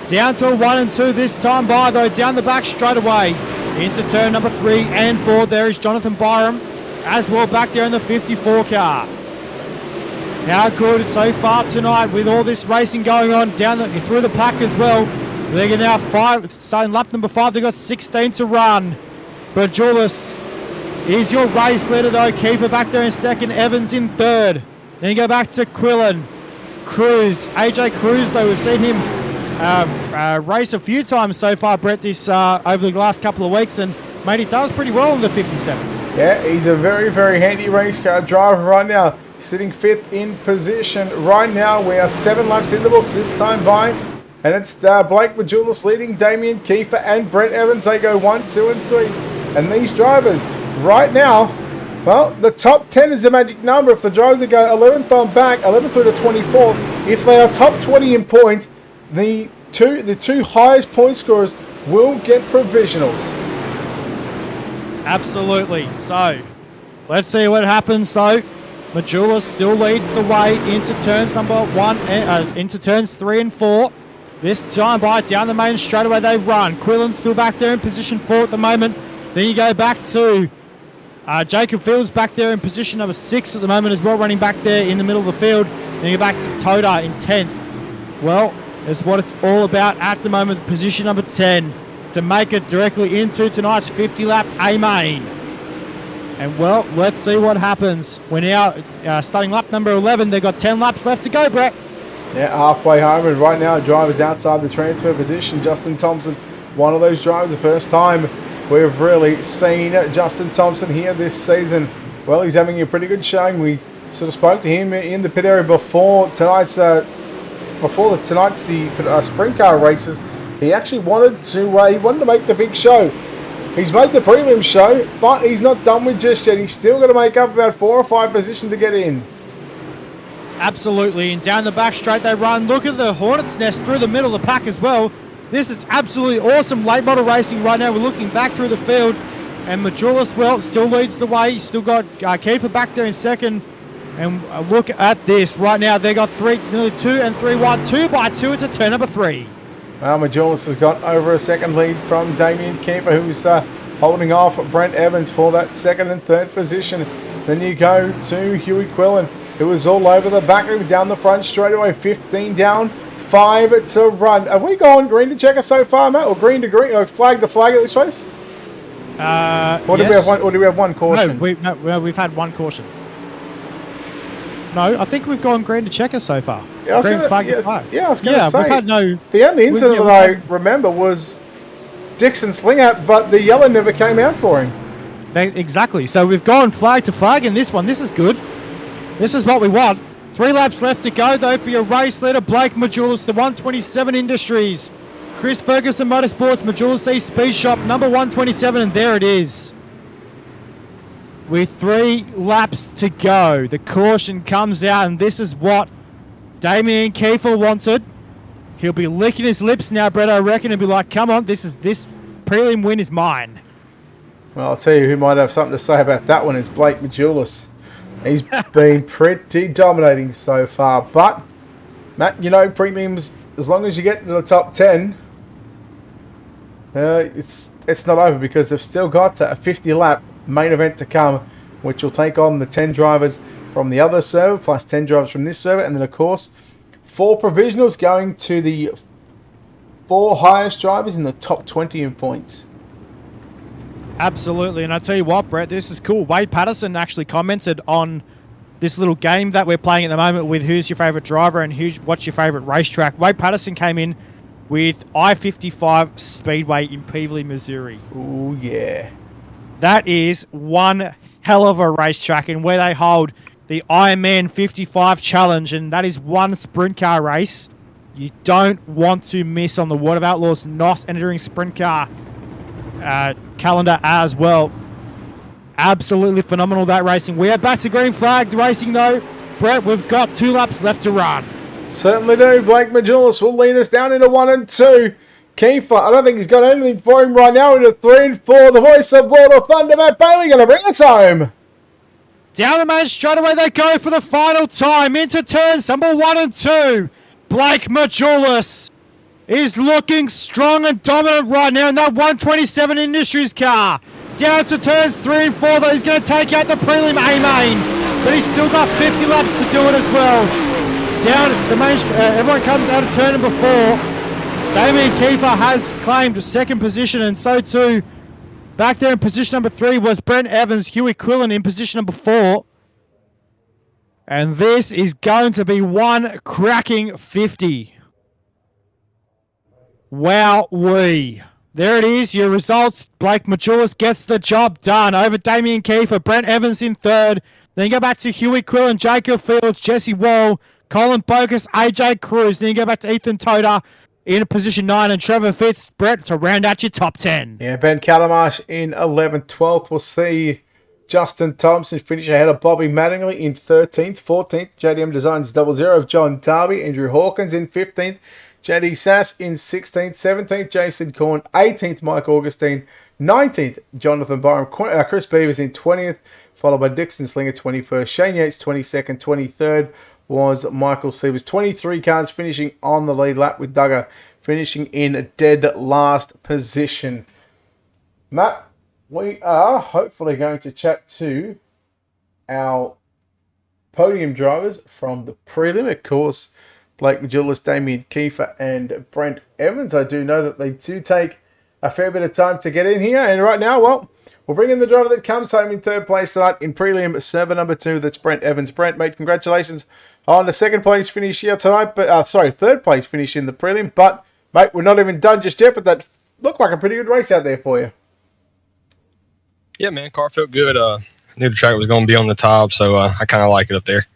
Down to a 1 and 2 this time by, though, down the back straight away. Into turn number 3 and 4. There is Jonathan Byram as well back there in the 54 car. How good so far tonight with all this racing going on through the pack as well. They're now 5, starting lap number 5. They've got 16 to run. Berjulis is your race leader though. Kiefer back there in second. Evans in third. Then you go back to Quillen. Cruz. AJ Cruz though, we've seen him race a few times so far, Brett, this over the last couple of weeks, and mate, he does pretty well in the 57. Yeah, he's a very, very handy race car driver right now. Sitting 5th in position right now. We are 7 laps in the books this time by. And it's Blake Majulis leading Damien Kiefer and Brent Evans. They go 1, 2, and 3. And these drivers right now, well, the top 10 is the magic number. If the drivers go 11th on back, 11th through to 24th, if they are top 20 in points, the two highest point scorers will get provisionals. Absolutely. So, let's see what happens though. Majulis still leads the way into turns into turns 3 and 4. This time by down the main straightaway they run. Quillen's still back there in position 4 at the moment. Then you go back to Jacob Fields back there in position number 6 at the moment as well, running back there in the middle of the field. Then you go back to Toda in 10th. Well, that's what it's all about at the moment. Position number 10 to make it directly into tonight's 50-lap A main. And well, let's see what happens. We're now starting lap number 11. They've got 10 laps left to go, Brett. Yeah, halfway home, and right now, drivers outside the transfer position. Justin Thompson, one of those drivers, the first time we've really seen Justin Thompson here this season. Well, he's having a pretty good showing. We sort of spoke to him in the pit area before tonight's sprint car races. He actually wanted to make the big show. He's made the prelim show, but he's not done with just yet. He's still got to make up about 4 or 5 positions to get in. Absolutely, and down the back straight they run. Look at the Hornet's Nest through the middle of the pack as well. This is absolutely awesome late model racing right now. We're looking back through the field, and Majulis, well, still leads the way. Still got Kiefer back there in second. And look at this right now. They got nearly 2 and 3 wide, 2 by 2 into turn number 3. Well, Majulis has got over a second lead from Damien Kiefer, who's holding off Brent Evans for that second and third position. Then you go to Huey Quillen, who was all over the back, down the front straight away. 15 down, 5 to run. Have we gone green to checker so far, Matt? Or green to green, or flag to flag at this race? Or do we have one caution? No, we've had one caution. No, I think we've gone green to checker so far. Yeah, I was going to say. We've had no. The only incident that I remember was Dixon Slinger, but the yellow never came out for him. Exactly. So we've gone flag to flag in this one. This is good. This is what we want. 3 laps left to go, though, for your race leader, Blake Majulis, the 127 Industries. Chris Ferguson Motorsports, Majulis East Speed Shop, number 127, and there it is. With 3 laps to go, the caution comes out, and this is what Damien Kiefer wanted. He'll be licking his lips now, Brett, I reckon, and be like, come on, this prelim win is mine. Well, I'll tell you who might have something to say about that one is Blake Majulis. He's been pretty dominating so far. But, Matt, you know, prelims, as long as you get to the top 10, it's not over because they've still got a 50-lap main event to come, which will take on the 10 drivers from the other server, plus 10 drivers from this server, and then, of course, 4 provisionals going to the 4 highest drivers in the top 20 in points. Absolutely, and I tell you what, Brett, this is cool. Wade Patterson actually commented on this little game that we're playing at the moment with who's your favourite driver and what's your favourite racetrack. Wade Patterson came in with I-55 Speedway in Peevely, Missouri. Ooh, yeah. That is one hell of a racetrack, and where they hold the Ironman 55 Challenge, and that is one sprint car race you don't want to miss on the Water of Outlaws NOS entering sprint car calendar as well. Absolutely phenomenal, that racing. We are back to green flag racing, though. Brett, we've got 2 laps left to run. Certainly do. Blake Majulis will lead us down into 1 and 2. Kiefer, I don't think he's got anything for him right now into 3 and 4. The voice of World of Thunder, Matt Bailey, going to bring us home. Down the main straightaway they go for the final time. Into turns number 1 and 2. Blake Majulis is looking strong and dominant right now in that 127 Industries car. Down to turns 3 and 4, though. He's going to take out the prelim A-main, but he's still got 50 laps to do it as well. Down the main, everyone comes out of turn number 4. Damien Kiefer has claimed 2nd position, and so too, back there in position number 3 was Brent Evans, Huey Quillen in position number 4. And this is going to be one cracking 50. Wowee. There it is, your results. Blake Majulis gets the job done over Damien Kiefer, Brent Evans in 3rd. Then you go back to Huey Quillen, Jacob Fields, Jesse Wall, Colin Bogus, AJ Cruz. Then you go back to Ethan Toda in position 9 and Trevor Fitz, Brett, to round out your top 10. Yeah, Ben Calamarsh in 11th. 12th, we'll see Justin Thompson finish ahead of Bobby Mattingly in 13th. 14th, JDM Designs 00 of John Darby. Andrew Hawkins in 15th. JD Sass in 16th. 17th, Jason Korn. 18th, Mike Augustine. 19th, Jonathan Byram. Chris Beavers in 20th, followed by Dixon Slinger 21st. Shane Yates 22nd. 23rd was Michael Sievers. 23 cars finishing on the lead lap, with Duggar finishing in dead last position. Matt, we are hopefully going to chat to our podium drivers from the prelim. Of course, Blake Majulis, Damien Kiefer, and Brent Evans. I do know that they do take a fair bit of time to get in here. And right now, well, we'll bring in the driver that comes home in 3rd place tonight in prelim server number 2. That's Brent Evans. Brent, mate, congratulations on the 2nd place finish here tonight. But 3rd place finish in the prelim. But, mate, we're not even done just yet. But that looked like a pretty good race out there for you. Yeah, man, car felt good. Knew the track was going to be on the top, so I kind of like it up there.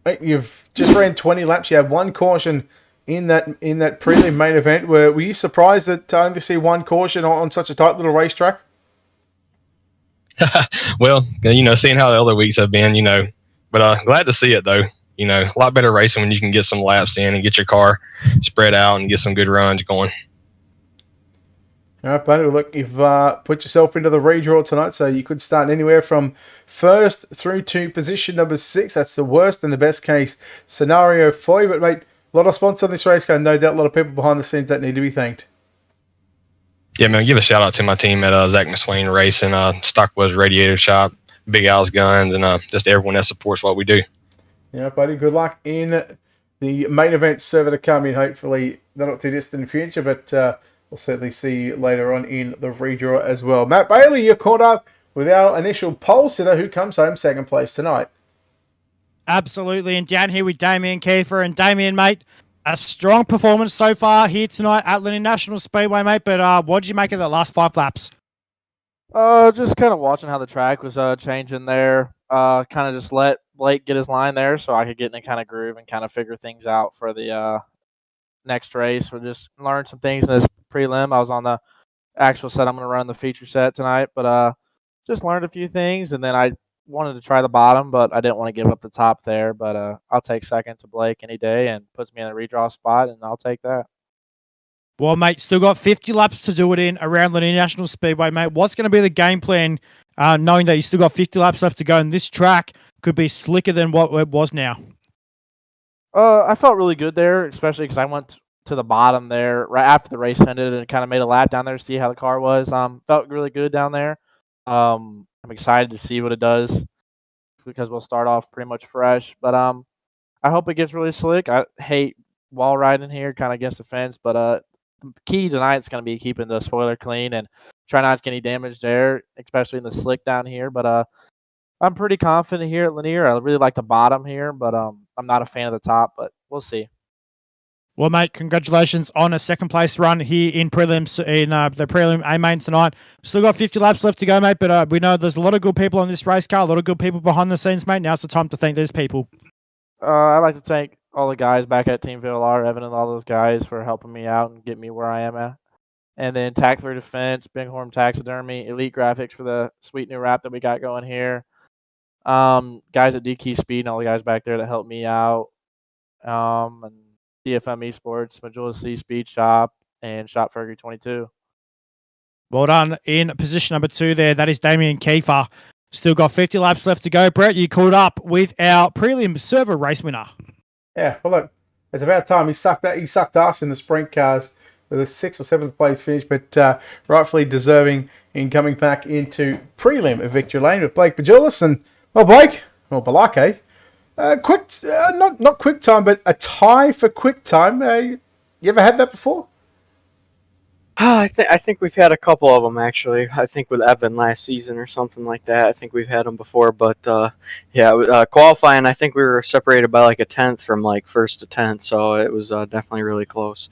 Mate, you've just ran 20 laps. You had 1 caution in that prelim main event. Were you surprised that only see one caution on such a tight little racetrack? Well, seeing how the other weeks have been, but glad to see it though. A lot better racing when you can get some laps in and get your car spread out and get some good runs going. All right, buddy. Look, you've put yourself into the redraw tonight, so you could start anywhere from first through to position number 6. That's the worst and the best case scenario for you. But, mate, a lot of sponsors on this race car. No doubt a lot of people behind the scenes that need to be thanked. Yeah, man, give a shout out to my team at Zach McSwain Racing, Stockwoods Radiator Shop, Big Al's Guns, and just everyone that supports what we do. Yeah, buddy. Good luck in the main event server to come in, hopefully not too distant in the future, but we'll certainly see you later on in the redraw as well. Matt Bailey, you're caught up with our initial pole sitter who comes home second place tonight. Absolutely, and down here with Damien Kiefer. And Damien, mate, a strong performance so far here tonight at Lanier National Speedway, mate, but what did you make of the last 5 laps? Just kind of watching how the track was changing there. Kind of just let Blake get his line there so I could get in a kind of groove and kind of figure things out for the next race. We just learned some things in this prelim. I was on the actual set. I'm going to run the feature set tonight, but just learned a few things, and then I wanted to try the bottom, but I didn't want to give up the top there. But I'll take second to Blake any day, and puts me in a redraw spot, and I'll take that. Well, mate, still got 50 laps to do it in around Lanier National Speedway, mate. What's going to be the game plan, knowing that you still got 50 laps left to go, and this track could be slicker than what it was now? I felt really good there, especially because I went to the bottom there right after the race ended and kind of made a lap down there to see how the car was. Felt really good down there. I'm excited to see what it does because we'll start off pretty much fresh. But I hope it gets really slick. I hate wall riding here, kind of against the fence, but the key tonight is going to be keeping the spoiler clean and try not to get any damage there, especially in the slick down here. But I'm pretty confident here at Lanier. I really like the bottom here, but I'm not a fan of the top, but we'll see. Well, mate, congratulations on a second place run here in prelims in the prelim A main tonight. Still got 50 laps left to go, mate, but we know there's a lot of good people on this race car, a lot of good people behind the scenes, mate. Now's the time to thank these people. I'd like to thank all the guys back at Team VLR, Evan and all those guys for helping me out and get me where I am at. And then Tac 3 Defense, Bighorn Taxidermy, Elite Graphics for the sweet new wrap that we got going here. Guys at DK Speed and all the guys back there that helped me out. And DFM Esports, Majula C Speed Shop, and Shop Fergie 22. Well done. In position number 2 there, that is Damien Kiefer. Still got 50 laps left to go. Brett, you caught up with our prelim server race winner. Yeah, well, look, it's about time. He sucked us in the sprint cars with a 6th or 7th place finish, but rightfully deserving in coming back into prelim at victory lane with Blake Bajulis. And, well, Blake, or Balake, not quick time, but a tie for quick time. You ever had that before? I think we've had a couple of them, actually. I think with Evan last season or something like that. I think we've had them before, but qualifying, I think we were separated by like a 10th from like 1st to 10th, so it was definitely really close.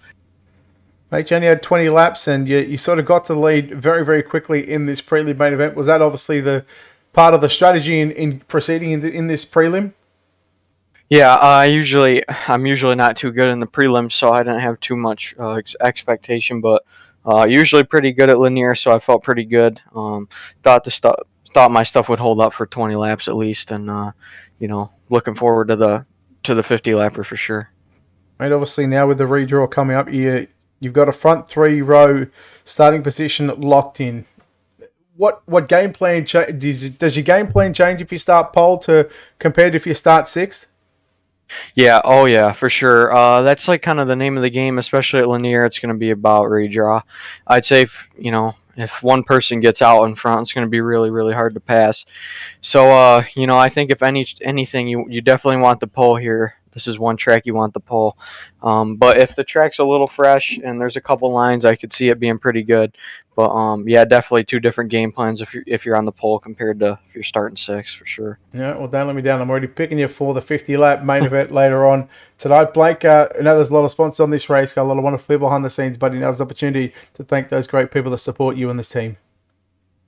Mate, you only had 20 laps, and you sort of got to the lead very, very quickly in this prelim main event. Was that obviously the part of the strategy in proceeding in this prelim? Yeah, I'm usually not too good in the prelims, so I didn't have too much expectation, but usually pretty good at Lanier, so I felt pretty good. Thought my stuff would hold up for 20 laps at least, and looking forward to the 50 lapper for sure. Mate, obviously now with the redraw coming up, you've got a front 3-row starting position locked in. What game plan does your game plan change if you start pole to compared if you start 6th? Yeah, oh yeah, for sure. That's like kind of the name of the game, especially at Lanier. It's going to be about redraw. I'd say if one person gets out in front, it's going to be really, really hard to pass. So I think if anything, you definitely want the pole here. This is one track you want the pole. But if the track's a little fresh and there's a couple lines, I could see it being pretty good. But definitely 2 different game plans if you're on the pole compared to if you're starting 6th for sure. Yeah, well, don't let me down. I'm already picking you for the 50-lap main event later on tonight. Blake, I know there's a lot of sponsors on this race, got a lot of wonderful people behind the scenes, but now's the opportunity to thank those great people that support you and this team.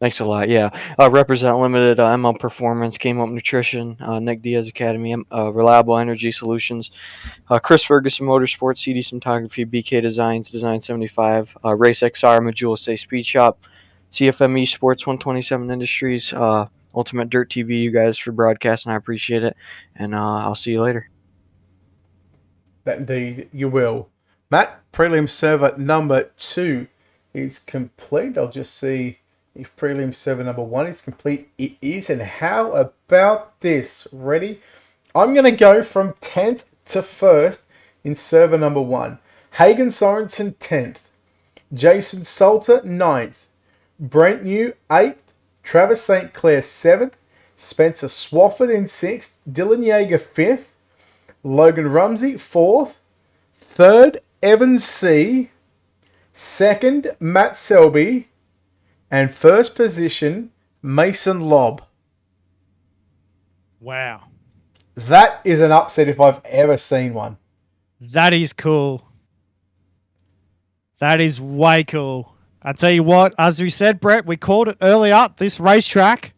Thanks a lot. Yeah, Represent Limited, ML Performance, Game Up Nutrition, Nick Diaz Academy, Reliable Energy Solutions, Chris Ferguson Motorsports, CD Cinematography, BK Designs, Design 75, Race XR, Majula Say Speed Shop, CFME Sports 127 Industries, Ultimate Dirt TV, you guys for broadcasting. I appreciate it, and I'll see you later. That indeed you will. Matt, prelim server number 2 is complete. I'll just see if prelim server number 1 is complete. It is. And how about this? Ready? I'm going to go from 10th to 1st in server number 1. Hagen Sorensen 10th. Jason Salter 9th. Brent New 8th. Travis St. Clair 7th. Spencer Swafford in 6th. Dylan Yeager 5th. Logan Rumsey 4th. 3rd, Evan C. 2nd, Matt Selby. And 1st position, Mason Lobb. Wow. That is an upset if I've ever seen one. That is cool. That is way cool. I tell you what, as we said, Brett, we called it earlier. This racetrack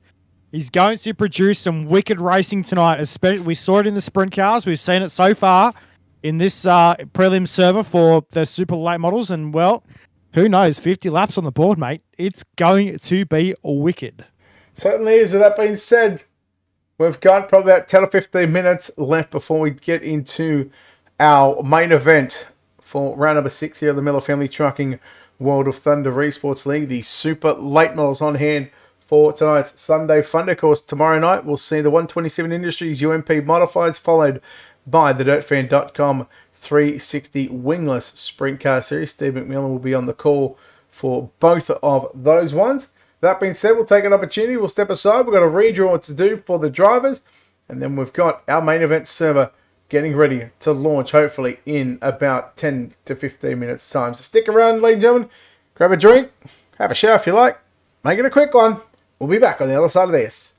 is going to produce some wicked racing tonight. Especially, we saw it in the sprint cars. We've seen it so far in this prelim server for the super late models. And, well, who knows? 50 laps on the board, mate. It's going to be wicked. Certainly is. With that being said, we've got probably about 10 or 15 minutes left before we get into our main event for round number 6 here of the Miller Family Trucking World of Thunder Esports League. The super late models on hand for tonight's Sunday Fun. Of course, tomorrow night we'll see the 127 Industries UMP Modifieds, followed by the DirtFan.com 360 Wingless Sprint Car Series. Steve McMillan will be on the call for both of those ones. That being said, we'll take an opportunity. We'll step aside. We've got a redraw to do for the drivers. And then we've got our main event server getting ready to launch, hopefully, in about 10 to 15 minutes' time. So stick around, ladies and gentlemen. Grab a drink. Have a shower if you like. Make it a quick one. We'll be back on the other side of this.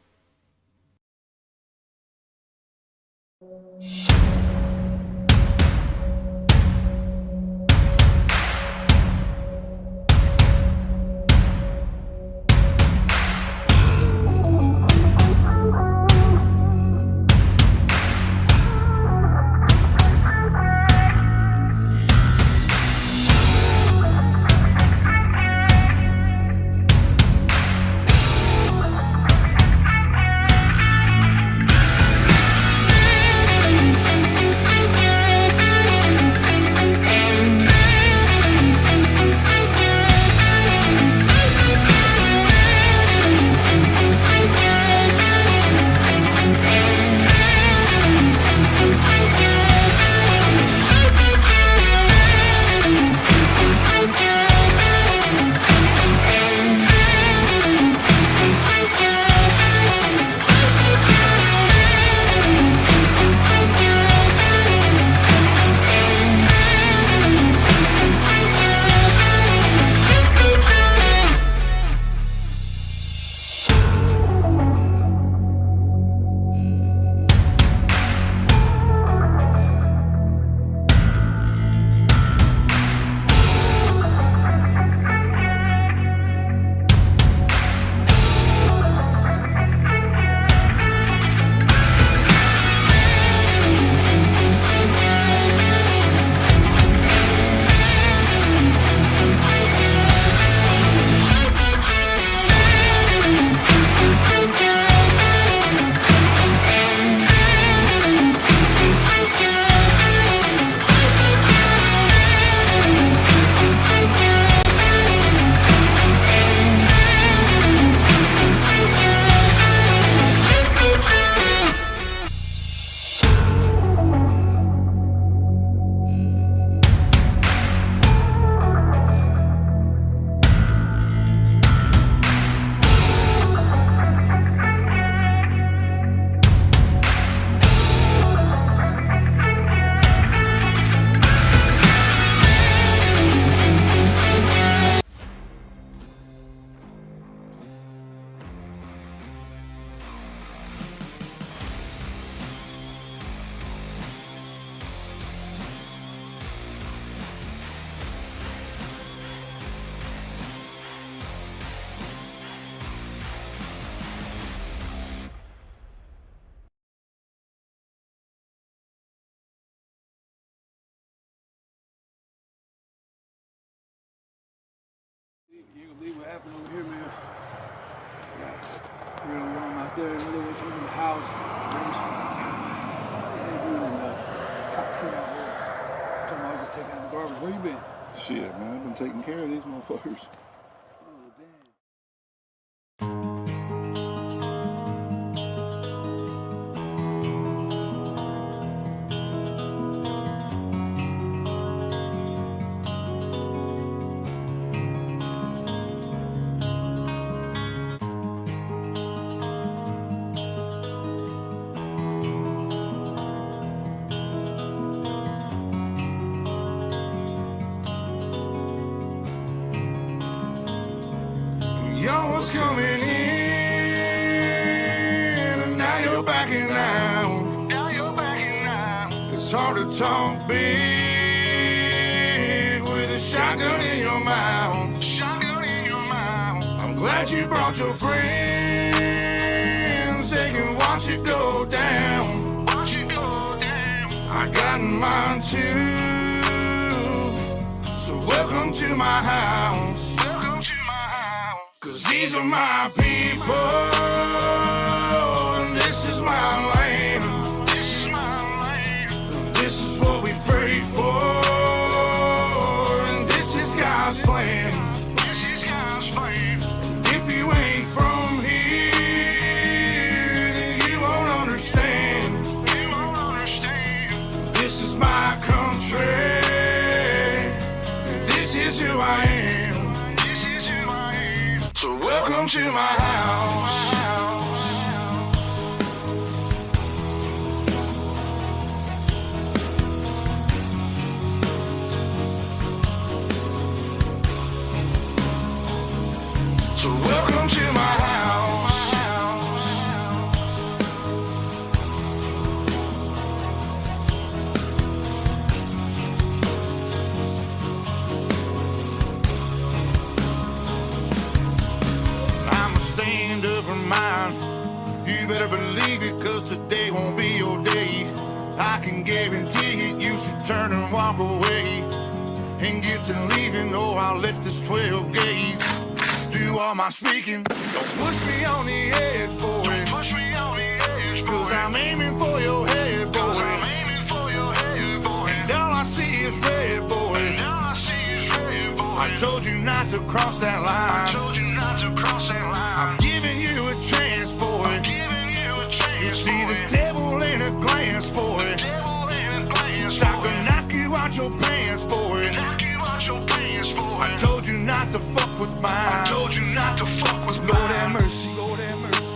You ain't gonna believe what happened over here, man. Got real alarm out there. Another way came in the house. Somebody had you and cops came out here. Told me I was just taking out the garbage. Where you been? Shit, man, I've been taking care of these motherfuckers. Oh, damn. Y'all was coming in, and now you're backing out. Now you're backing out. It's hard to talk big with a shotgun in your mouth. Shotgun in your mouth. I'm glad you brought your friends. They can watch it go down. Watch it go down. I got mine too. So welcome to my house. Welcome to my house. 'Cause these are my people, and this is my land. This is my land. This is what we pray for, and this is God's plan. This is God's plan. And if you ain't from here, then you won't understand. You won't understand. This is my country, and this is who I am. So welcome to my house. So welcome to my house. Stand up in mind. You better believe it, 'cause today won't be your day. I can guarantee it, you should turn and walk away and get to leaving, or I'll let this 12 gauge do all my speaking. Don't push me on the edge, boy. Don't push me on the edge, boy. 'Cause I'm aiming for your head, boy. 'Cause I'm aiming for your head, boy. And all I see is red, boy. And all I see is red, boy. I told you not to cross that line. I told you not to cross that line. I'm giving you a chance, boy. I'm giving you a chance, you see boy. The devil in a glance, boy. The devil in a glance, I can knock you out your pants, boy. Knock you out your pants, boy. I told you not to fuck with mine. I told you not to fuck with Lord mine. Have mercy. Lord have mercy.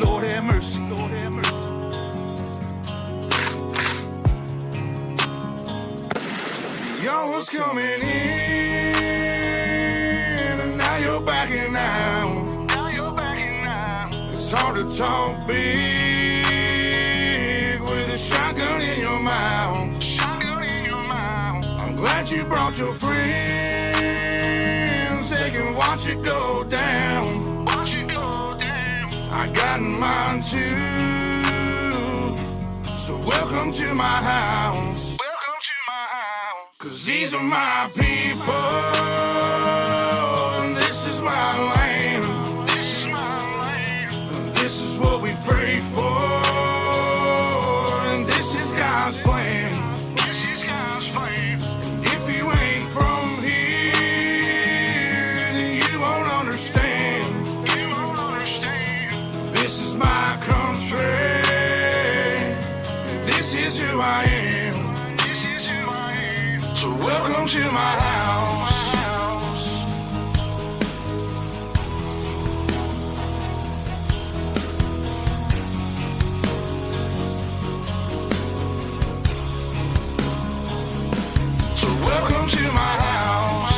Lord have mercy. Lord have mercy. Y'all was coming in, and now you're backing out. Now you're backing out. It's hard to talk big with a shotgun in your mouth. Shotgun in your mouth. I'm glad you brought your friends. They can watch it go down. Watch it go down. I got mine too. So welcome to my house. 'Cause these are my people, and this is my land. This is my land. And this is what we pray for, and this is God's plan. This is God's plan. And if you ain't from here, then you won't understand. You won't understand. This is my country, and this is who I am. So welcome to my house. So welcome to my house.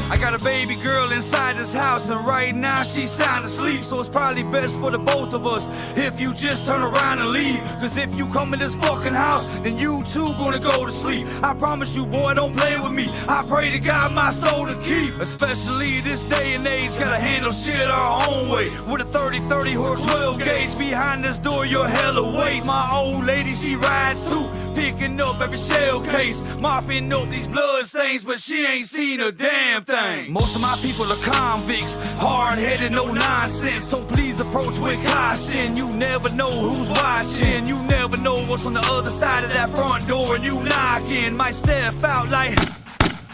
I got a baby girl inside this house, and right now she's sound asleep. So it's probably best for the both of us if you just turn around and leave. Cause if you come in this fucking house, then you too gonna go to sleep. I promise you, boy, don't play with me. I pray to God my soul to keep. Especially this day and age, gotta handle shit our own way. With a 30-30 or 12 gauge behind this door, you're hella weight. My old lady, she rides too, picking up every shell case, mopping up these blood stains, but she ain't seen a damn thing. Most of my people are convicts, hard-headed, no nonsense. So please approach with caution. You never know who's watching. You never know what's on the other side of that front door, and you knocking. Might step out like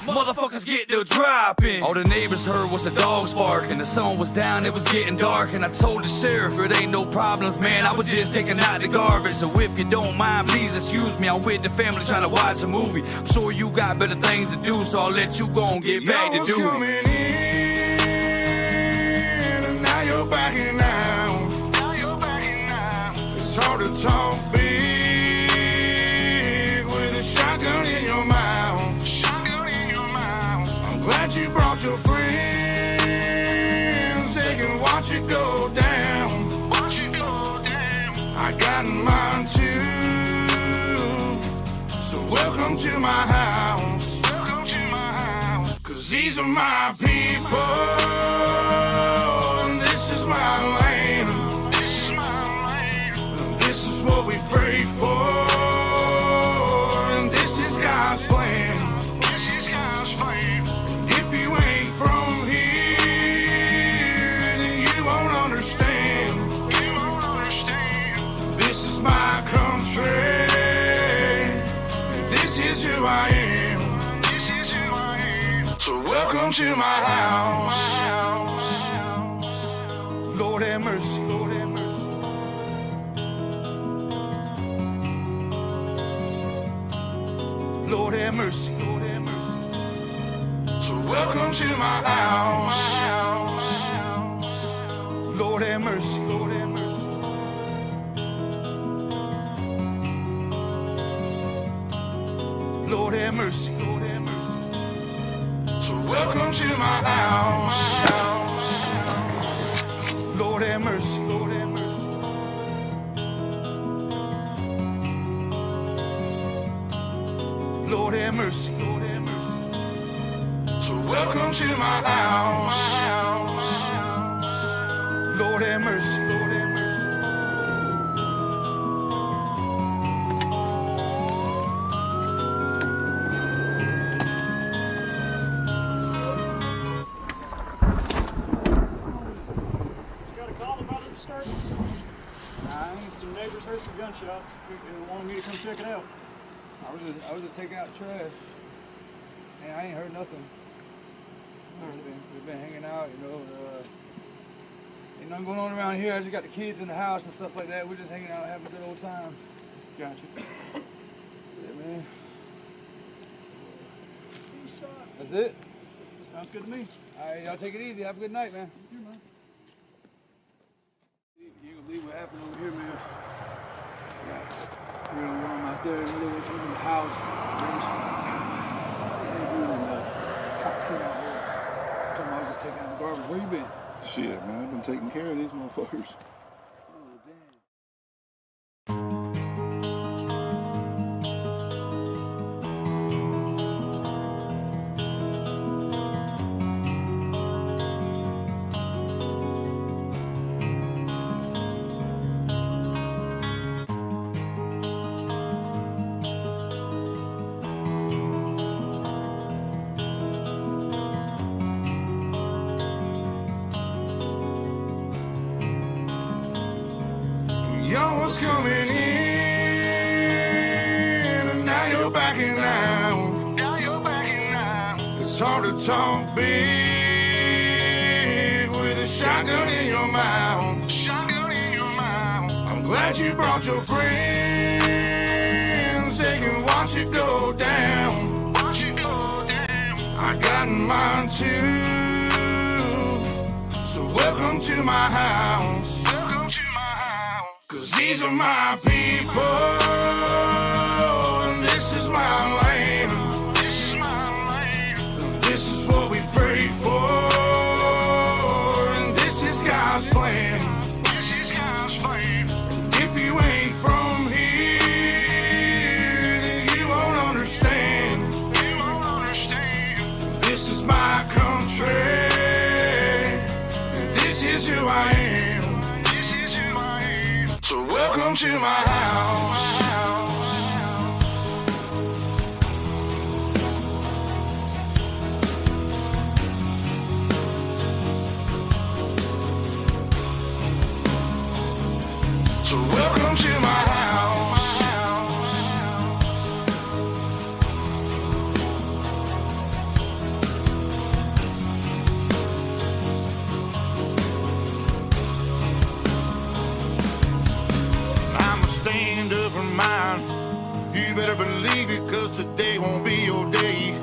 motherfuckers get to dropping. All the neighbors heard was the dogs barking. The sun was down, it was getting dark, and I told the sheriff it ain't no problems, man. I was just taking out the garbage. So if you don't mind, please excuse me. I'm with the family trying to watch a movie. I'm sure you got better things to do, so I'll let you go and get back to duty. Coming in, and now you're backing out. It's hard to talk big with a shotgun in your mouth. Glad you brought your friends, they can watch it go down. I got mine too, so welcome to my house. Cause these are my people, and this is my land. This is what we pray for, and this is God's plan. From here, then you won't understand. This is my country. This is who I am. So welcome to my house. Lord have mercy, Lord have mercy. Lord have mercy, Lord have mercy. So welcome to my house. Lord have mercy, Lord have mercy. Lord have mercy, Lord have mercy. So welcome to my house. Lord have mercy, Lord have mercy. Lord have mercy, Lord have mercy. So welcome to my house. Lord have mercy, Lord have mercy. Got a call about a disturbance. Some neighbors heard some gunshots. They wanted me to come check it out. I was just taking out trash. And I ain't heard nothing. We've been hanging out, you know. Ain't nothing going on around here. I just got the kids in the house and stuff like that. We're just hanging out, having a good old time. Gotcha. Yeah, man. That's it. Sounds good to me. All right, y'all take it easy. Have a good night, man. You too, man. You gonna believe what happened over here, man. Yeah. Real warm out there in the middle of the house. Cops came out here. Told me I was just taking out the garbage. Where you been? Shit, man, I've been taking care of these motherfuckers. Oh, damn. Y'all was coming in, and now you're backing out. It's hard to talk big with a shotgun in your mouth. I'm glad you brought your friends, they can watch it go down. I got mine too, so welcome to my house. Cause these are my people, and this is my land. This is what we pray for, to my house. So welcome to my house. I'm a stand-up for mine. You better believe it, cause today won't be your day.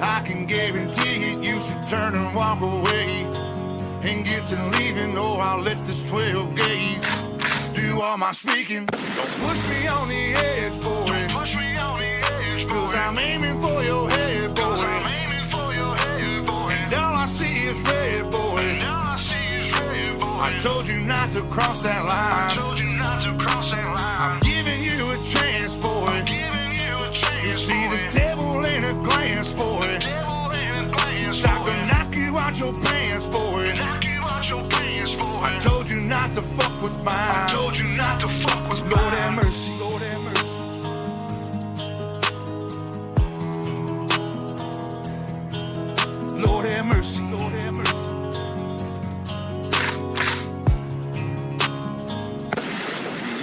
I can guarantee it, you should turn and walk away and get to leaving, or I'll let this 12 gauge do all my speaking. Don't push me on the edge, boy. Don't push me on the edge, boy. Cause I'm aiming for your head, boy. I'm aiming for your head, boy. And all I see is red, boy. And all I see is red, boy. I told you not to cross that line. I told you not to cross that line. I'm giving you a chance, boy. I'm giving you a chance, you see boy. The devil in a glance, boy. The devil in a glance, boy. I can knock you out your pants, boy. Knock you out your pants, boy. I told you not to fuck with mine. I told you not to fuck with Lord mine. Have mercy, Lord have mercy. Lord have mercy, Lord have mercy.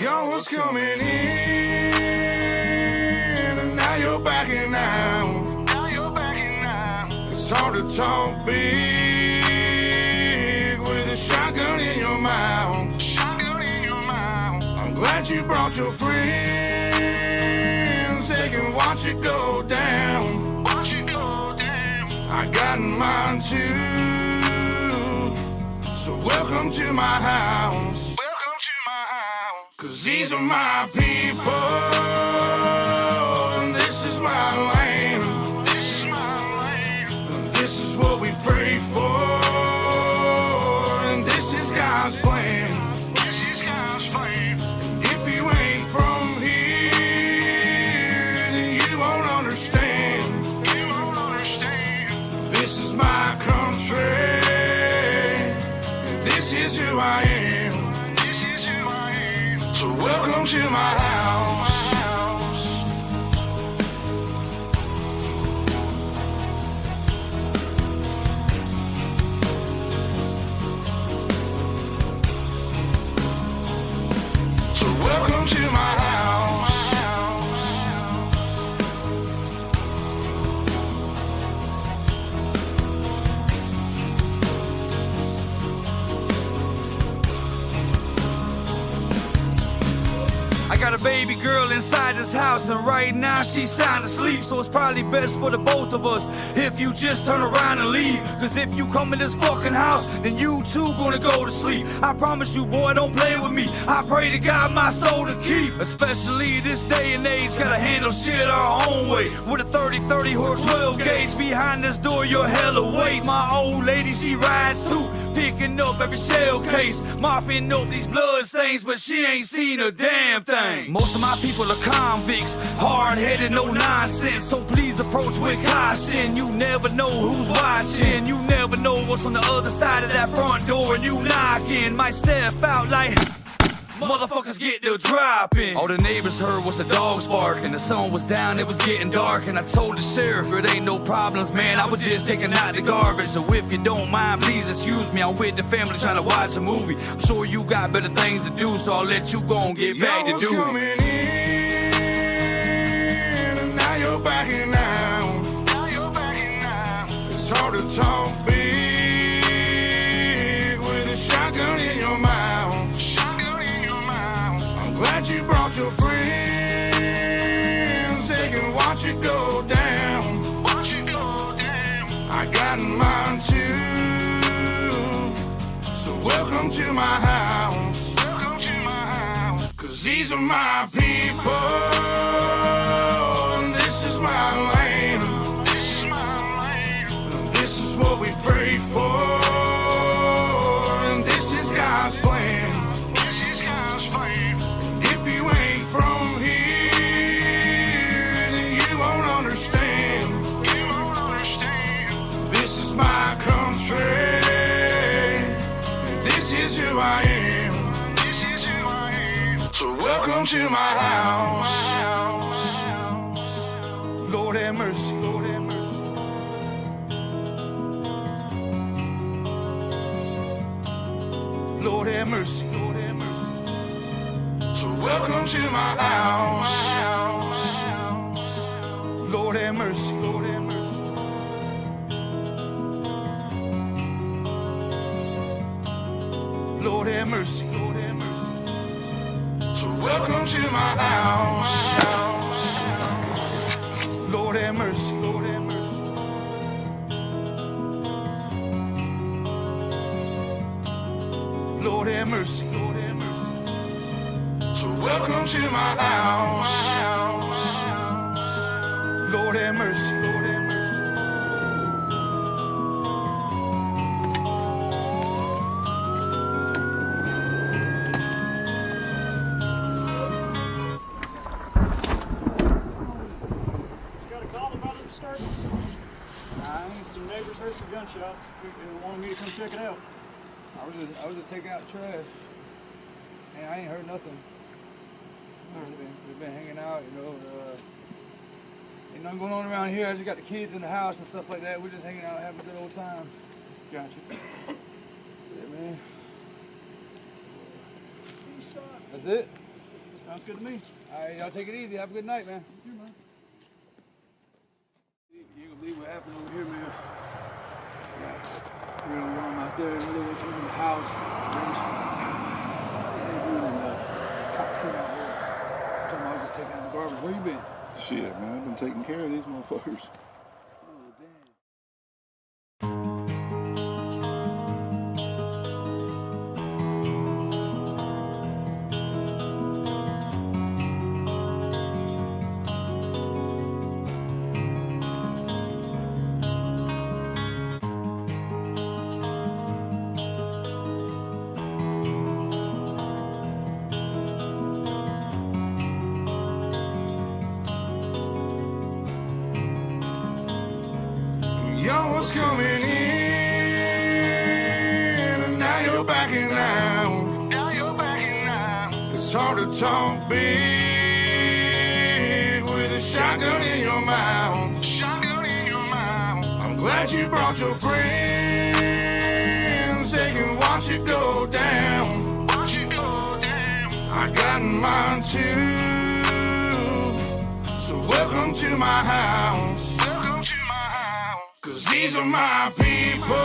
Y'all was coming in, and now you're backing out. Now you're backing out. It's hard to talk big with a shotgun in your mouth. Shotgun in your mouth. I'm glad you brought your friends. They can watch it go down. Watch it go down. I got mine too. So welcome to my house. Welcome to my house. Cause these are my people, and this is my land. This is my land. And this is what we pray for, and this is God's plan. This is God's plan. And if you ain't from here, then you won't understand. You won't understand. This is my country. This is who I am. This is who I am. So welcome to my house. So welcome to my house. I got a baby girl inside this house, and right now she's sound asleep. So it's probably best for the both of us if you just turn around and leave. Cause if you come in this fucking house, then you too gonna go to sleep. I promise you, boy, don't play with me. I pray to God my soul to keep. Especially this day and age, gotta handle shit our own way. With a 30-30 or 12 gauge behind this door, you're hella weight. My old lady, she rides too, picking up every shell case, mopping up these blood stains, but she ain't seen a damn thing. Most of my people are convicts, hard-headed, no nonsense. So please approach with caution. You never know who's watching. You never know what's on the other side of that front door, and you knocking. Might step out like motherfuckers get to dropping. All the neighbors heard was the dogs barking. The sun was down, it was getting dark, and I told the sheriff it ain't no problems, man. I was just taking out the garbage. So if you don't mind, please excuse me. I'm with the family trying to watch a movie. I'm sure you got better things to do, so I'll let you go and get back to duty. Coming in, and now you're backing out. Now you're backing out. It's hard to talk big with a shotgun in your mouth. Glad you brought your friends. They can watch it go down. Watch it go down. I got mine too. So welcome to my house. Welcome to my house. Cause these are my people, and this is my land. This is my land. And this is what we pray for, and this is God's plan. This is my country. This is who I am. This is who I am. So welcome to my house. Lord have mercy, Lord have mercy. Lord have mercy, Lord have mercy. So welcome to my house. Lord have mercy, Lord have mercy. Lord have mercy, Lord have mercy. So welcome to my house. Lord have mercy, Lord have mercy. Lord have mercy, Lord have mercy. So welcome to my house. Lord have mercy, Lord have mercy. Got a call about a disturbance. Some neighbors heard some gunshots. They wanted me to come check it out. I was just taking out trash, and I ain't heard nothing. We've been hanging out, you know. Ain't nothing going on around here. I just got the kids in the house and stuff like that. We're just hanging out, having a good old time. Gotcha. Yeah, man. That's it. Sounds good to me. All right, y'all take it easy. Have a good night, man. You too, man. You can believe what happened over here, man. We were going out there and they came in the house. Somebody had doing and cops came out here. Told me I was just taking out the garbage. Where you been? Shit, man, I've been taking care of these motherfuckers. Oh, damn. Y'all was coming in, and now you're backing out. It's hard to talk big with a shotgun in your mouth. I'm glad you brought your friends. They can watch it go down. I got mine too. So welcome to my house. Cause these are my people,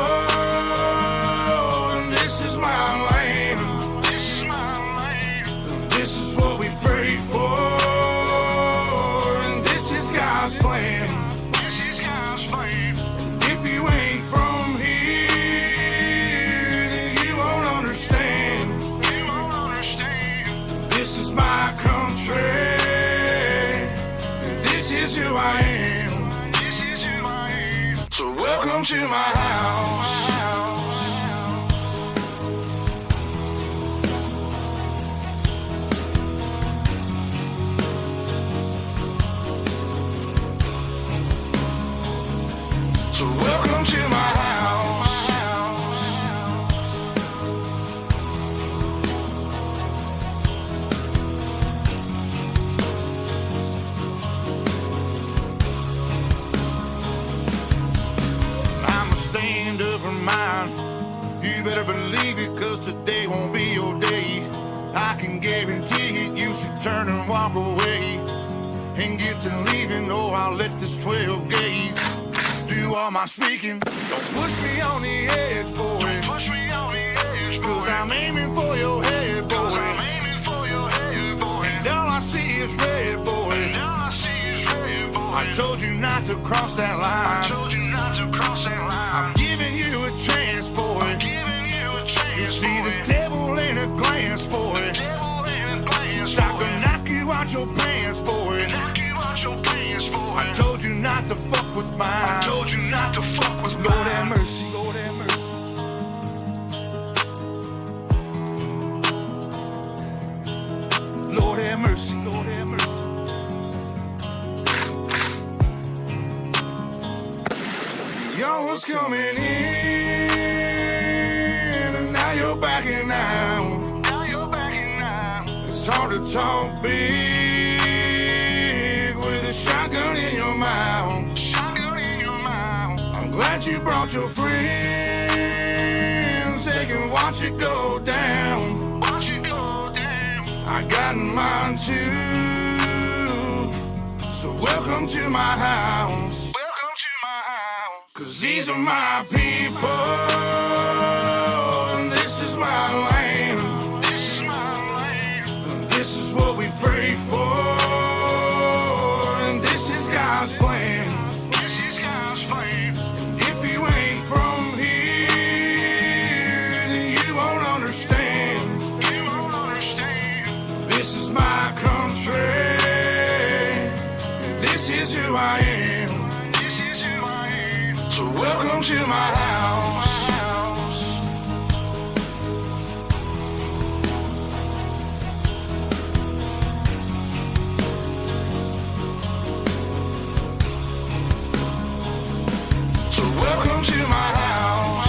and this is my land. This is what we pray for, and this is God's plan. And if you ain't from here, then you won't understand. This is my country, and this is who I am. So welcome to my house. So welcome to my house. You better believe it, cause today won't be your day. I can guarantee it, you should turn and walk away and get to leaving, or I'll let this 12 gauge do all my speaking. Don't push me on the edge, boy. Cause I'm aiming for your head, boy. And all I see is red, boy. I told you not to cross that line. I'm giving you a chance, boy. You see the devil in a glance, boy. Shotgun knock you out your pants, boy. I told you not to fuck with mine. Lord have mercy, Lord have mercy. Lord have mercy, Lord have mercy. Y'all was coming in, and now you're backing out. It's hard hard to talk big with a shotgun in your mouth. Shotgun in your mouth. I'm glad you brought your friends. They can watch it go down. Watch it go down. I got mine too. So welcome to my house. Welcome to my house. 'Cause these are my people. And this is my land. This is my land. And this is what we pray for. And this is God's plan. This is God's plan. And if you ain't from here, then you won't understand. You won't understand. This is my country. This is who I am. This is who I am. So welcome to my house. So welcome to my house.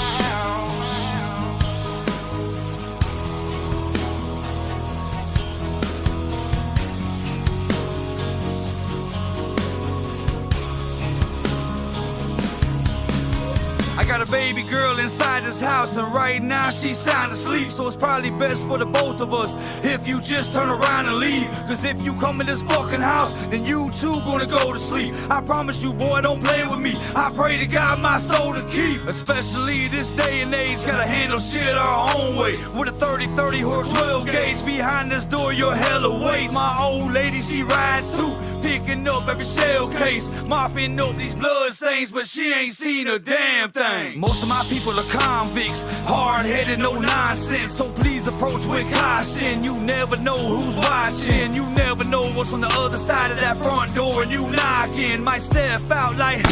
I got a baby girl inside this house, and right now she's sound asleep. So it's probably best for the both of us if you just turn around and leave. 'Cause if you come in this fucking house, then you too gonna go to sleep. I promise you, boy, don't play with me. I pray to God my soul to keep. Especially this day and age, gotta handle shit our own way. With a 30-30 or 12 gauge behind this door, you're hella weight. My old lady, she rides too, picking up every shell case, mopping up these blood stains, but she ain't seen a damn thing. Most of my people are convicts, hard-headed, no nonsense. So please approach with caution. You never know who's watching. You never know what's on the other side of that front door, and you knocking. Might step out like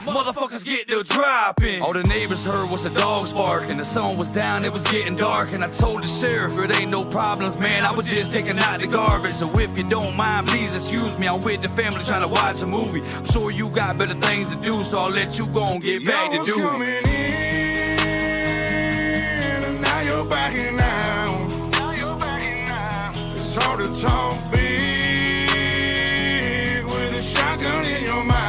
motherfuckers get to dropping. All the neighbors heard was the dogs barking. The sun was down, it was getting dark, and I told the sheriff it ain't no problems, man. I was just taking out the garbage. So if you don't mind, please excuse me. I'm with the family trying to watch a movie. I'm sure you got better things to do, so I'll let you go and get back to do coming it. in, and now you're backing out. Now you're backing out. It's hard to talk big with a shotgun in your mouth.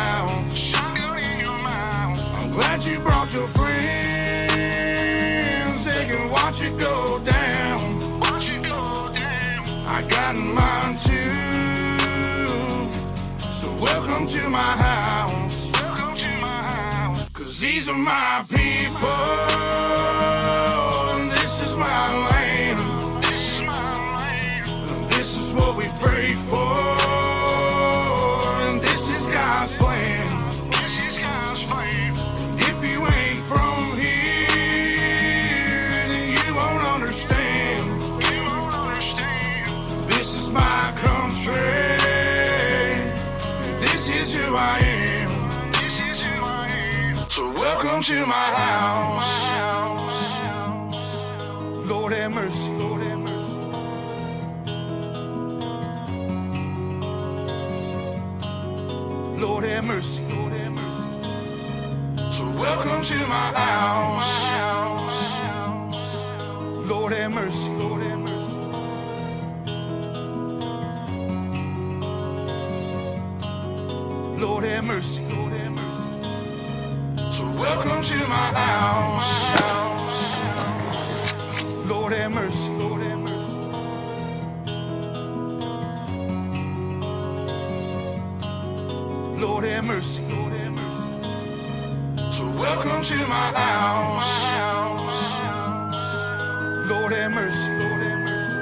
Glad you brought your friends. They can watch it go down. Watch it go down. I got mine too. So welcome to my house. Welcome to my house. 'Cause these are my people. And this is my land. This is my land. And this is what we pray for. And this is God's plan. This is my country. This is who I am. This is who I am. So welcome to my house. Lord have mercy. Lord have mercy. Lord have mercy. Lord have mercy. So welcome to my house. Lord have mercy. Lord have mercy. Lord have mercy, Lord have mercy. So welcome to my house. Lord have mercy, Lord have mercy. Lord have mercy, Lord have mercy. So welcome to my house. Lord have mercy, Lord have mercy.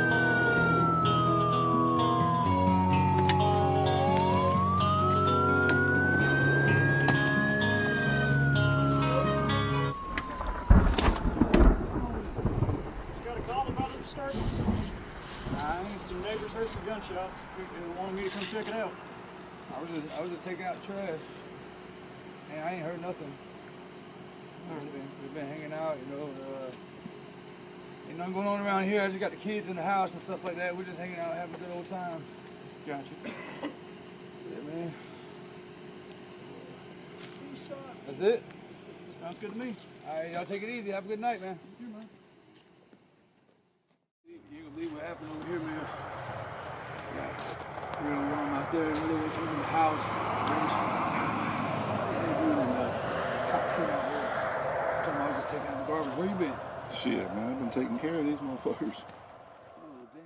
Some neighbors heard some gunshots. They wanted me to come check it out. I was just taking out trash, and I ain't heard nothing. We've been hanging out, you know. Ain't nothing going on around here. I just got the kids in the house and stuff like that. We're just hanging out, having a good old time. Gotcha. Yeah, man. That's it. Sounds good to me. All right, y'all take it easy. Have a good night, man. You too, man. You can believe what happened over here, man. We're gonna run out there and they came in the house. Cops came out here. Told me I was just taking out the garbage. Where you been? Shit, man, I've been taking care of these motherfuckers. Oh, damn.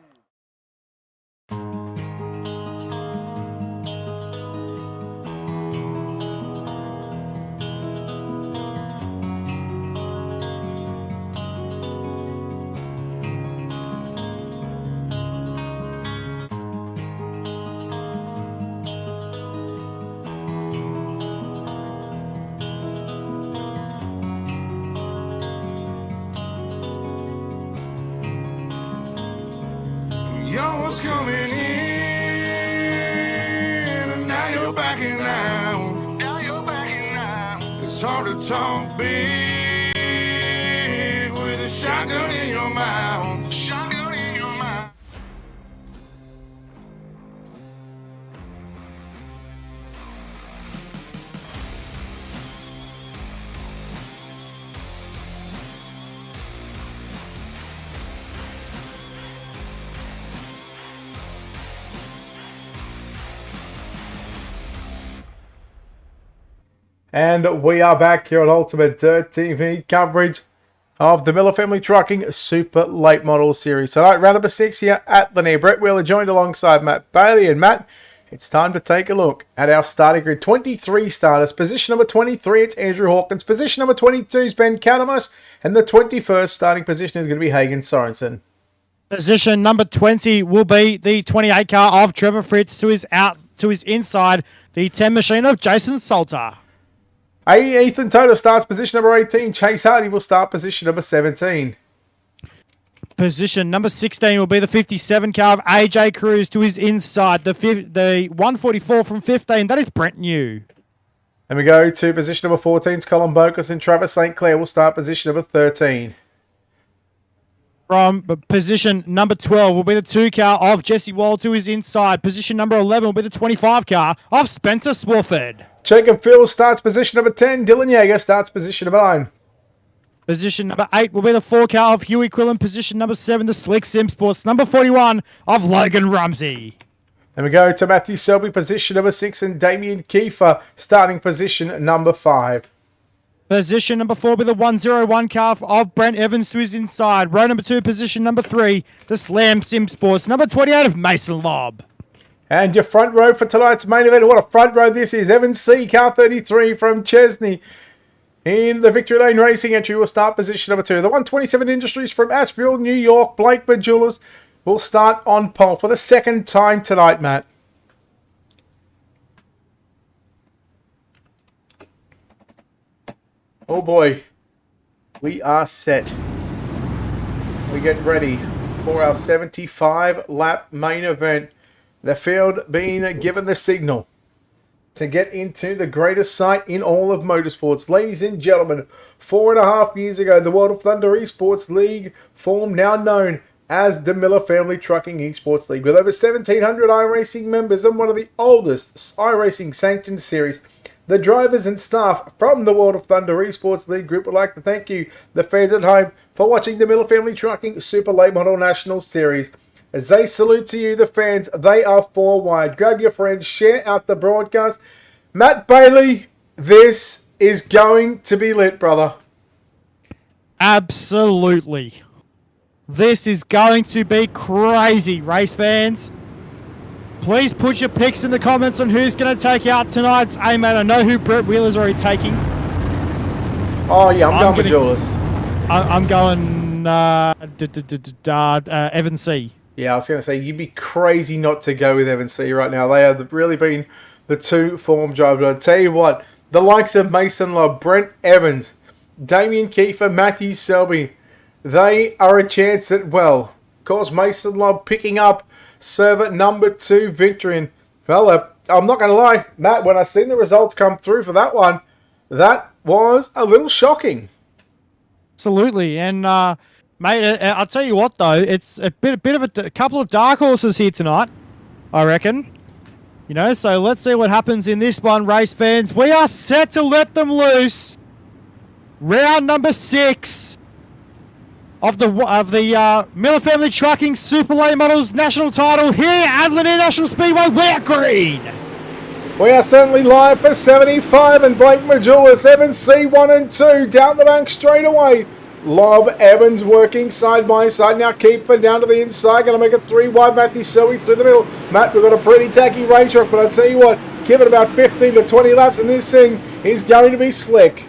You was coming in, and now you're backing out. It's hard to talk big with a shotgun in your mouth. And we are back here on Ultimate Dirt TV coverage of the Miller Family Trucking Super Late Model Series. Tonight, round number 6 here at Lanier. Brett Wheeler joined alongside Matt Bailey. And Matt, it's time to take a look at our starting grid. 23 starters. Position number 23, it's Andrew Hawkins. Position number 22 is Ben Canamus. And the 21st starting position is going to be Hagen Sorensen. Position number 20 will be the 28 car of Trevor Fritz to his inside, the 10 machine of Jason Salter. Ethan Toda starts position number 18. Chase Hardy will start position number 17. Position number 16 will be the 57 car of AJ Cruz to his inside, the 144 from 15. That is Brent New. And we go to position number 14. It's Colin Bocas and Travis St. Clair will start position number 13. From position number 12 will be the 2 car of Jesse Wall to his inside. Position number 11 will be the 25 car of Spencer Swafford. Jacob Phil starts position number 10. Dylan Yeager starts position number 9. Position number 8 will be the 4 car of Huey Quillen. Position number 7, the Slick Sim Sports. Number 41 of Logan Rumsey. Then we go to Matthew Selby, position number 6, and Damien Kiefer starting position number 5. Position number 4 will be the 101 car of Brent Evans to his inside. Row number 2, position number 3, the Slam Sim Sports. Number 28 of Mason Lobb. And your front row for tonight's main event. What a front row this is. Evan C, car 33 from Chesney. In the Victory Lane Racing entry will start position number 2. The 127 Industries from Asheville, New York, Blake Majulas will start on pole for the second time tonight, Matt. Oh boy, we are set. We get ready for our 75 lap main event. The field being given the signal to get into the greatest sight in all of motorsports. Ladies and gentlemen, 4.5 years ago, the World of Thunder Esports League formed, now known as the Miller Family Trucking Esports League. With over 1,700 iRacing members and one of the oldest iRacing sanctioned series, the drivers and staff from the World of Thunder Esports League group would like to thank you, the fans at home, for watching the Miller Family Trucking Super Late Model National Series. As they salute to you, the fans, they are 4 wide. Grab your friends, share out the broadcast. Matt Bailey, this is going to be lit, brother. Absolutely. This is going to be crazy, race fans. Please put your picks in the comments on who's going to take out tonight's A-Man. I know who Brett Wheeler's already taking. Oh, yeah, I'm going Majulas. I'm going Evan C. Yeah, I was going to say, you'd be crazy not to go with Evan C right now. They have really been the 2 form drivers. I'll tell you what, the likes of Mason Lobb, Brent Evans, Damien Kiefer, Matthew Selby, they are a chance at, well, of course, Mason Lobb picking up server number 2 victory. And, well, I'm not going to lie, Matt, when I seen the results come through for that one, that was a little shocking. Absolutely. And, mate, I'll tell you what, though, it's a bit of a couple of dark horses here tonight, I reckon. You know, so let's see what happens in this one, race fans. We are set to let them loose. Round number 6. of the Miller Family Trucking Super Late Models National Title here at Lanier National Speedway. We're green. We are certainly live for 75 and Blake Majulis, Evans C1 and 2 down the bank straight away. Lob, Evans working side by side. Now Kiefer down to the inside, going to make it 3 wide. Matthew Selby through the middle. Matt, we've got a pretty tacky racetrack, but I'll tell you what, give it about 15 to 20 laps and this thing is going to be slick.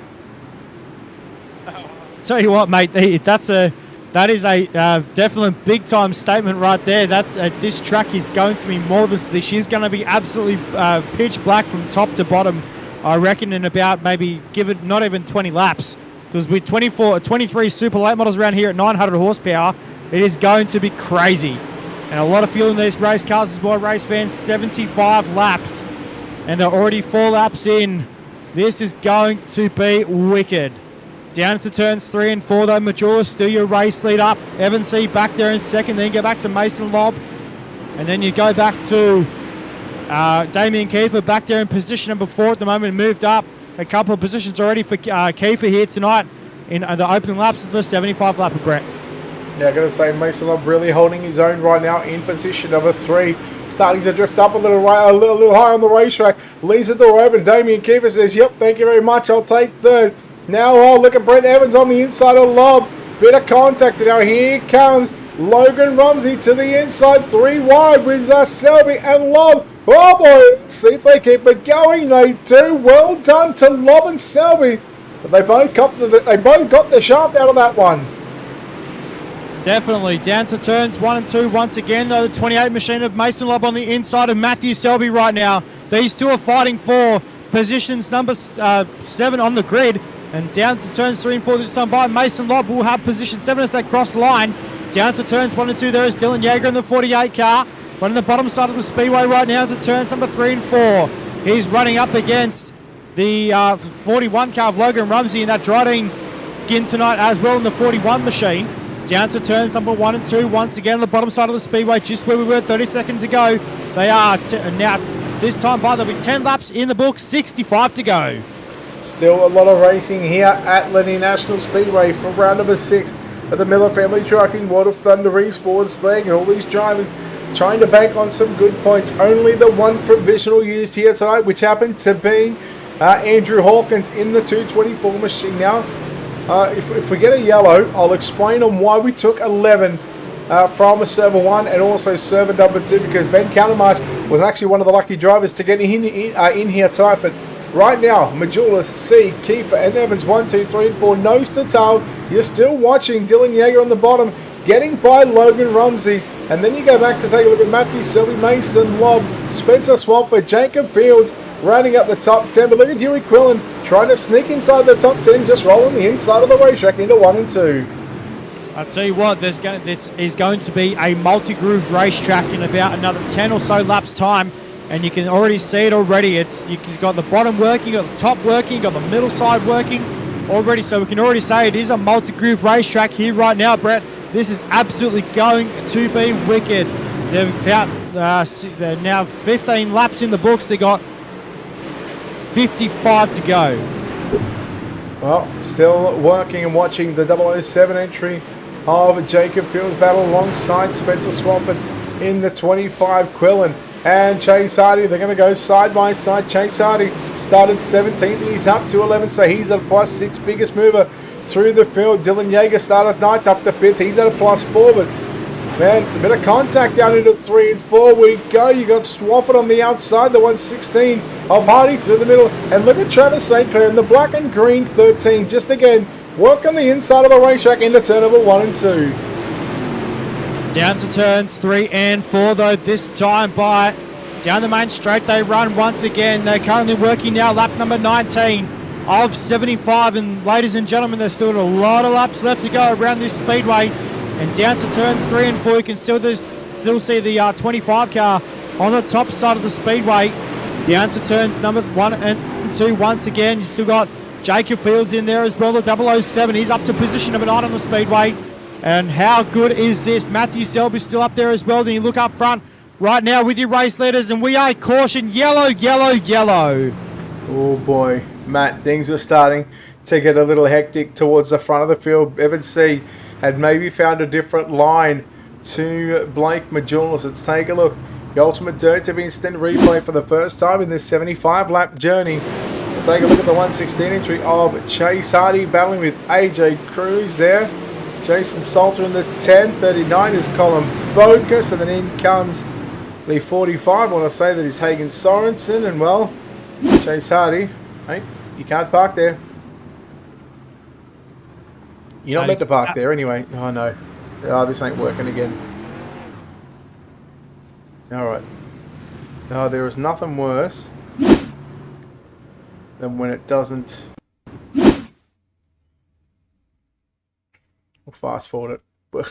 Tell you what, mate, that is a definite big time statement right there. That this track is going to be more than this. Is going to be absolutely pitch black from top to bottom. I reckon in about maybe give it not even 20 laps, because with 23 super late models around here at 900 horsepower, it is going to be crazy. And a lot of fuel in these race cars as well, race fans. 75 laps, and they're already 4 laps in. This is going to be wicked. Down into turns 3 and 4 though. Majora still your race lead up. Evan C back there in second. Then go back to Mason Lobb. And then you go back to Damien Kiefer back there in position number 4 at the moment. Moved up a couple of positions already for Kiefer here tonight in the opening laps of the 75 lap of Brett. Yeah, I've got to say Mason Lobb really holding his own right now in position number 3. Starting to drift up a little higher on the racetrack. Leaves the door open. Damien Kiefer says, yep, thank you very much. I'll take third. Now, look at Brent Evans on the inside of Lobb. Bit of contact. Now here comes Logan Rumsey to the inside. 3 wide with Selby and Lobb. Oh boy, let's see if they keep it going. They do. Well done to Lobb and Selby. But they both got the shaft out of that one. Definitely. Down to turns 1 and 2 once again, though. The 28 machine of Mason Lobb on the inside of Matthew Selby right now. These two are fighting for positions number 7 on the grid. And down to turns 3 and 4 this time by Mason Lobb will have position 7 as they cross the line. Down to turns 1 and 2 there is Dylan Yeager in the 48 car. Running the bottom side of the speedway right now to turns number 3 and 4. He's running up against the 41 car of Logan Rumsey in that Dryden Ginn tonight as well in the 41 machine. Down to turns number 1 and 2 once again on the bottom side of the speedway, just where we were 30 seconds ago. They are now this time by there'll be 10 laps in the book, 65 to go. Still a lot of racing here at Lanier National Speedway for round number 6 of the Miller Family Trucking World of Thunder Esports League, and all these drivers trying to bank on some good points. Only the one provisional used here tonight, which happened to be Andrew Hawkins in the 224 machine. Now, if we get a yellow, I'll explain on why we took 11 from server 1 and also server number 2, because Ben Countermarch was actually one of the lucky drivers to get in here tonight. But right now, Majulis, C, Kiefer and Evans, 1, 2, 3 and 4, nose to tail. You're still watching Dylan Yeager on the bottom, getting by Logan Rumsey. And then you go back to take a look at Matthew Selby, Mason Lobb, Spencer Swampford, Jacob Fields, rounding up the top 10. But look at Huey Quillen trying to sneak inside the top 10, just rolling the inside of the racetrack into 1 and 2. I'll tell you what, this is going to be a multi-groove racetrack in about another 10 or so laps time. And you can already see it already. You've got the bottom working, you've got the top working, you've got the middle side working already. So we can already say it is a multi-groove racetrack here right now, Brett. This is absolutely going to be wicked. They're now 15 laps in the books. They got 55 to go. Well, still working and watching the 007 entry of Jacob Fields battle alongside Spencer Swampford in the 25 Quillen. And Chase Hardy, they're going to go side by side. Chase Hardy started 17th, he's up to 11, so he's a +6 biggest mover through the field. Dylan Yeager started 9th, up to 5th, he's at a +4, but man, a bit of contact down into 3 and 4 we go. You got Swampford on the outside, the 116 of Hardy through the middle, and look at Travis St. Clair in the black and green 13, just again, work on the inside of the racetrack into turn number 1 and 2. Down to turns 3 and 4 though, this time by down the main straight they run once again. They're currently working now lap number 19 of 75, and ladies and gentlemen, there's still a lot of laps left to go around this speedway. And down to turns 3 and 4, you can still see the 25 car on the top side of the speedway. Down to turns number 1 and 2 once again. You still got Jacob Fields in there as well, the 007. He's up to position number 9 on the speedway. And how good is this? Matthew Selby still up there as well. Then you look up front right now with your race leaders, and we are caution yellow, yellow, yellow. Oh boy, Matt, things are starting to get a little hectic towards the front of the field. Evan C had maybe found a different line to Blake Majulis. Let's take a look. The UltimateDirtTV instant replay for the first time in this 75-lap journey. We'll take a look at the 116 entry of Chase Hardy battling with AJ Cruz there. Jason Salter in the 10. 39 is Colin Focus, and then in comes the 45. I want to say that is Hagen Sorensen, and well, Chase Hardy, hey, you can't park there. You're not meant to park there anyway. Oh no. Oh, this ain't working again. Alright. No, there is nothing worse than when it doesn't. We'll fast forward it.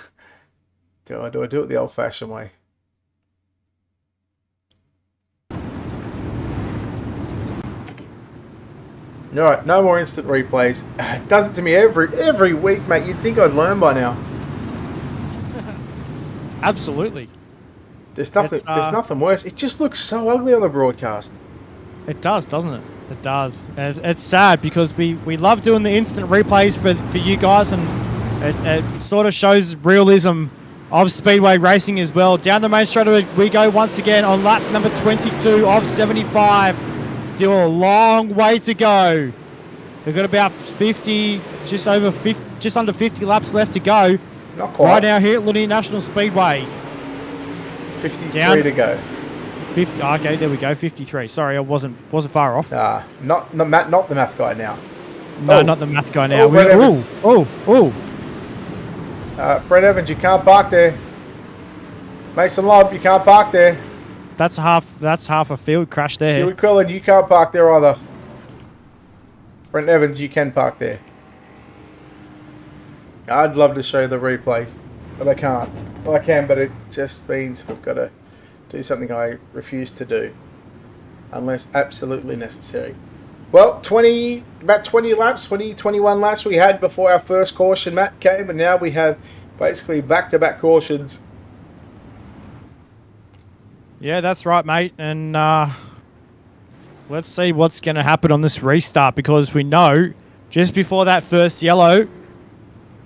Do I do it the old fashioned way? Alright, no more instant replays. It does it to me every week, mate. You'd think I'd learn by now. Absolutely. There's nothing worse. It just looks so ugly on the broadcast. It does, doesn't it? It does. It's sad because we love doing the instant replays for you guys, and it sort of shows realism of speedway racing as well. Down the main straight we go once again on lap number 22 of 75. Still a long way to go. We've got about 50, just under 50 laps left to go. Not quite. Right now here at Lanier National Speedway. 53 to go. 50. Okay, there we go. 53. Sorry, I wasn't far off. Not the math guy now. No, not the math guy now. Brett Evans. Brett Evans, you can't park there. Mason Lobb, you can't park there. That's half a field crash there. Stuart Quillen, you can't park there either. Brent Evans, you can park there. I'd love to show you the replay, but I can't. Well, I can, but it just means we've got to do something I refuse to do, unless absolutely necessary. Well, about 20 laps, 21 laps we had before our first caution, Matt, came, and now we have basically back-to-back cautions. Yeah, that's right, mate. And let's see what's going to happen on this restart, because we know just before that first yellow,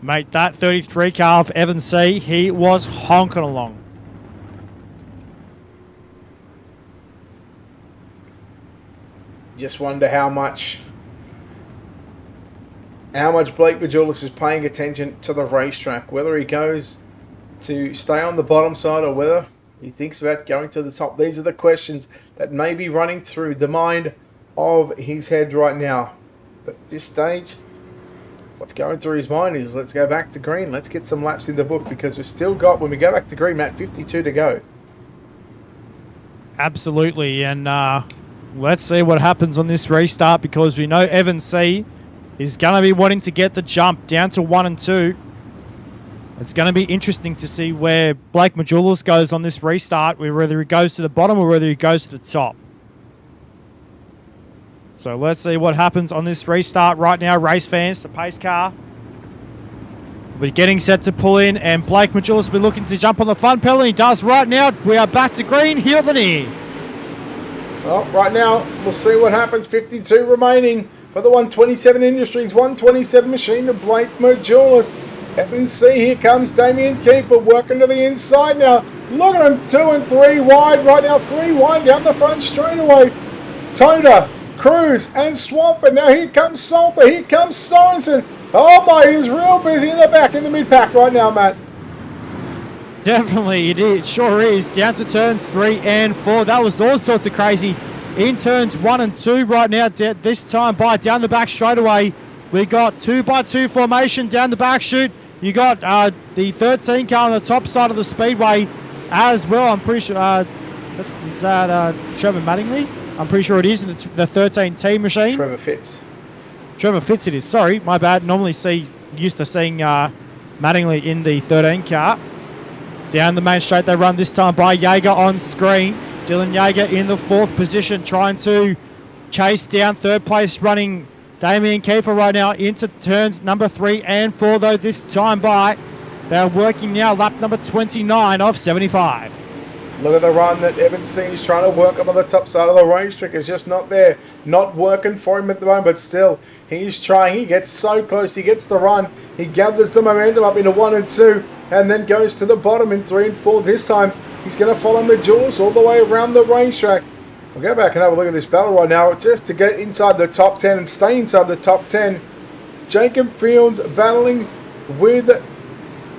mate, that 33 car of Evan C, he was honking along. Just wonder how much Blake Majulis is paying attention to the racetrack, whether he goes to stay on the bottom side or whether he thinks about going to the top. These are the questions that may be running through the mind of his head right now. But at this stage, what's going through his mind is, let's go back to green. Let's get some laps in the book, because we've still got, when we go back to green, Matt, 52 to go. Absolutely. And let's see what happens on this restart, because we know Evan C is going to be wanting to get the jump down to 1 and 2. It's going to be interesting to see where Blake Majulis goes on this restart, whether he goes to the bottom or whether he goes to the top. So let's see what happens on this restart right now, race fans. The pace car we're getting set to pull in, and Blake Majulis will be looking to jump on the front pedal, and he does right now. We are back to green here at Lanier. Well, right now, we'll see what happens. 52 remaining for the 127 Industries, 127 machine to Blake Majulis. Evan C, here comes Damien Keeper working to the inside now. Look at him, 2 and 3 wide right now, 3 wide down the front straightaway. Toda, Cruz, and Swampert. Now here comes Salter, here comes Sorensen. Oh my, he's real busy in the back, in the mid-pack right now, Matt. Definitely, it sure is. Down to turns 3 and 4. That was all sorts of crazy. In turns 1 and 2 right now, this time by down the back straightaway. We got 2x2 formation down the back chute. You got the 13 car on the top side of the speedway as well. I'm pretty sure is that Trevor Mattingly? I'm pretty sure it is in the 13T machine. Trevor Fitz it is. Sorry, my bad. Normally used to seeing Mattingly in the 13 car. Down the main straight they run, this time by Jaeger on screen. Dylan Jaeger in the 4th position, trying to chase down 3rd place running Damien Kiefer right now into turns number 3 and 4, though this time by. They're working now lap number 29 of 75. Look at the run that Evan C is trying to work up on the top side of the racetrack. It's just not there. Not working for him at the moment, but still, he's trying. He gets so close. He gets the run. He gathers the momentum up into 1 and 2, and then goes to the bottom in 3 and 4. This time, he's going to follow Majoris all the way around the racetrack. We'll go back and have a look at this battle right now, just to get inside the top 10 and stay inside the top 10. Jacob Fields battling with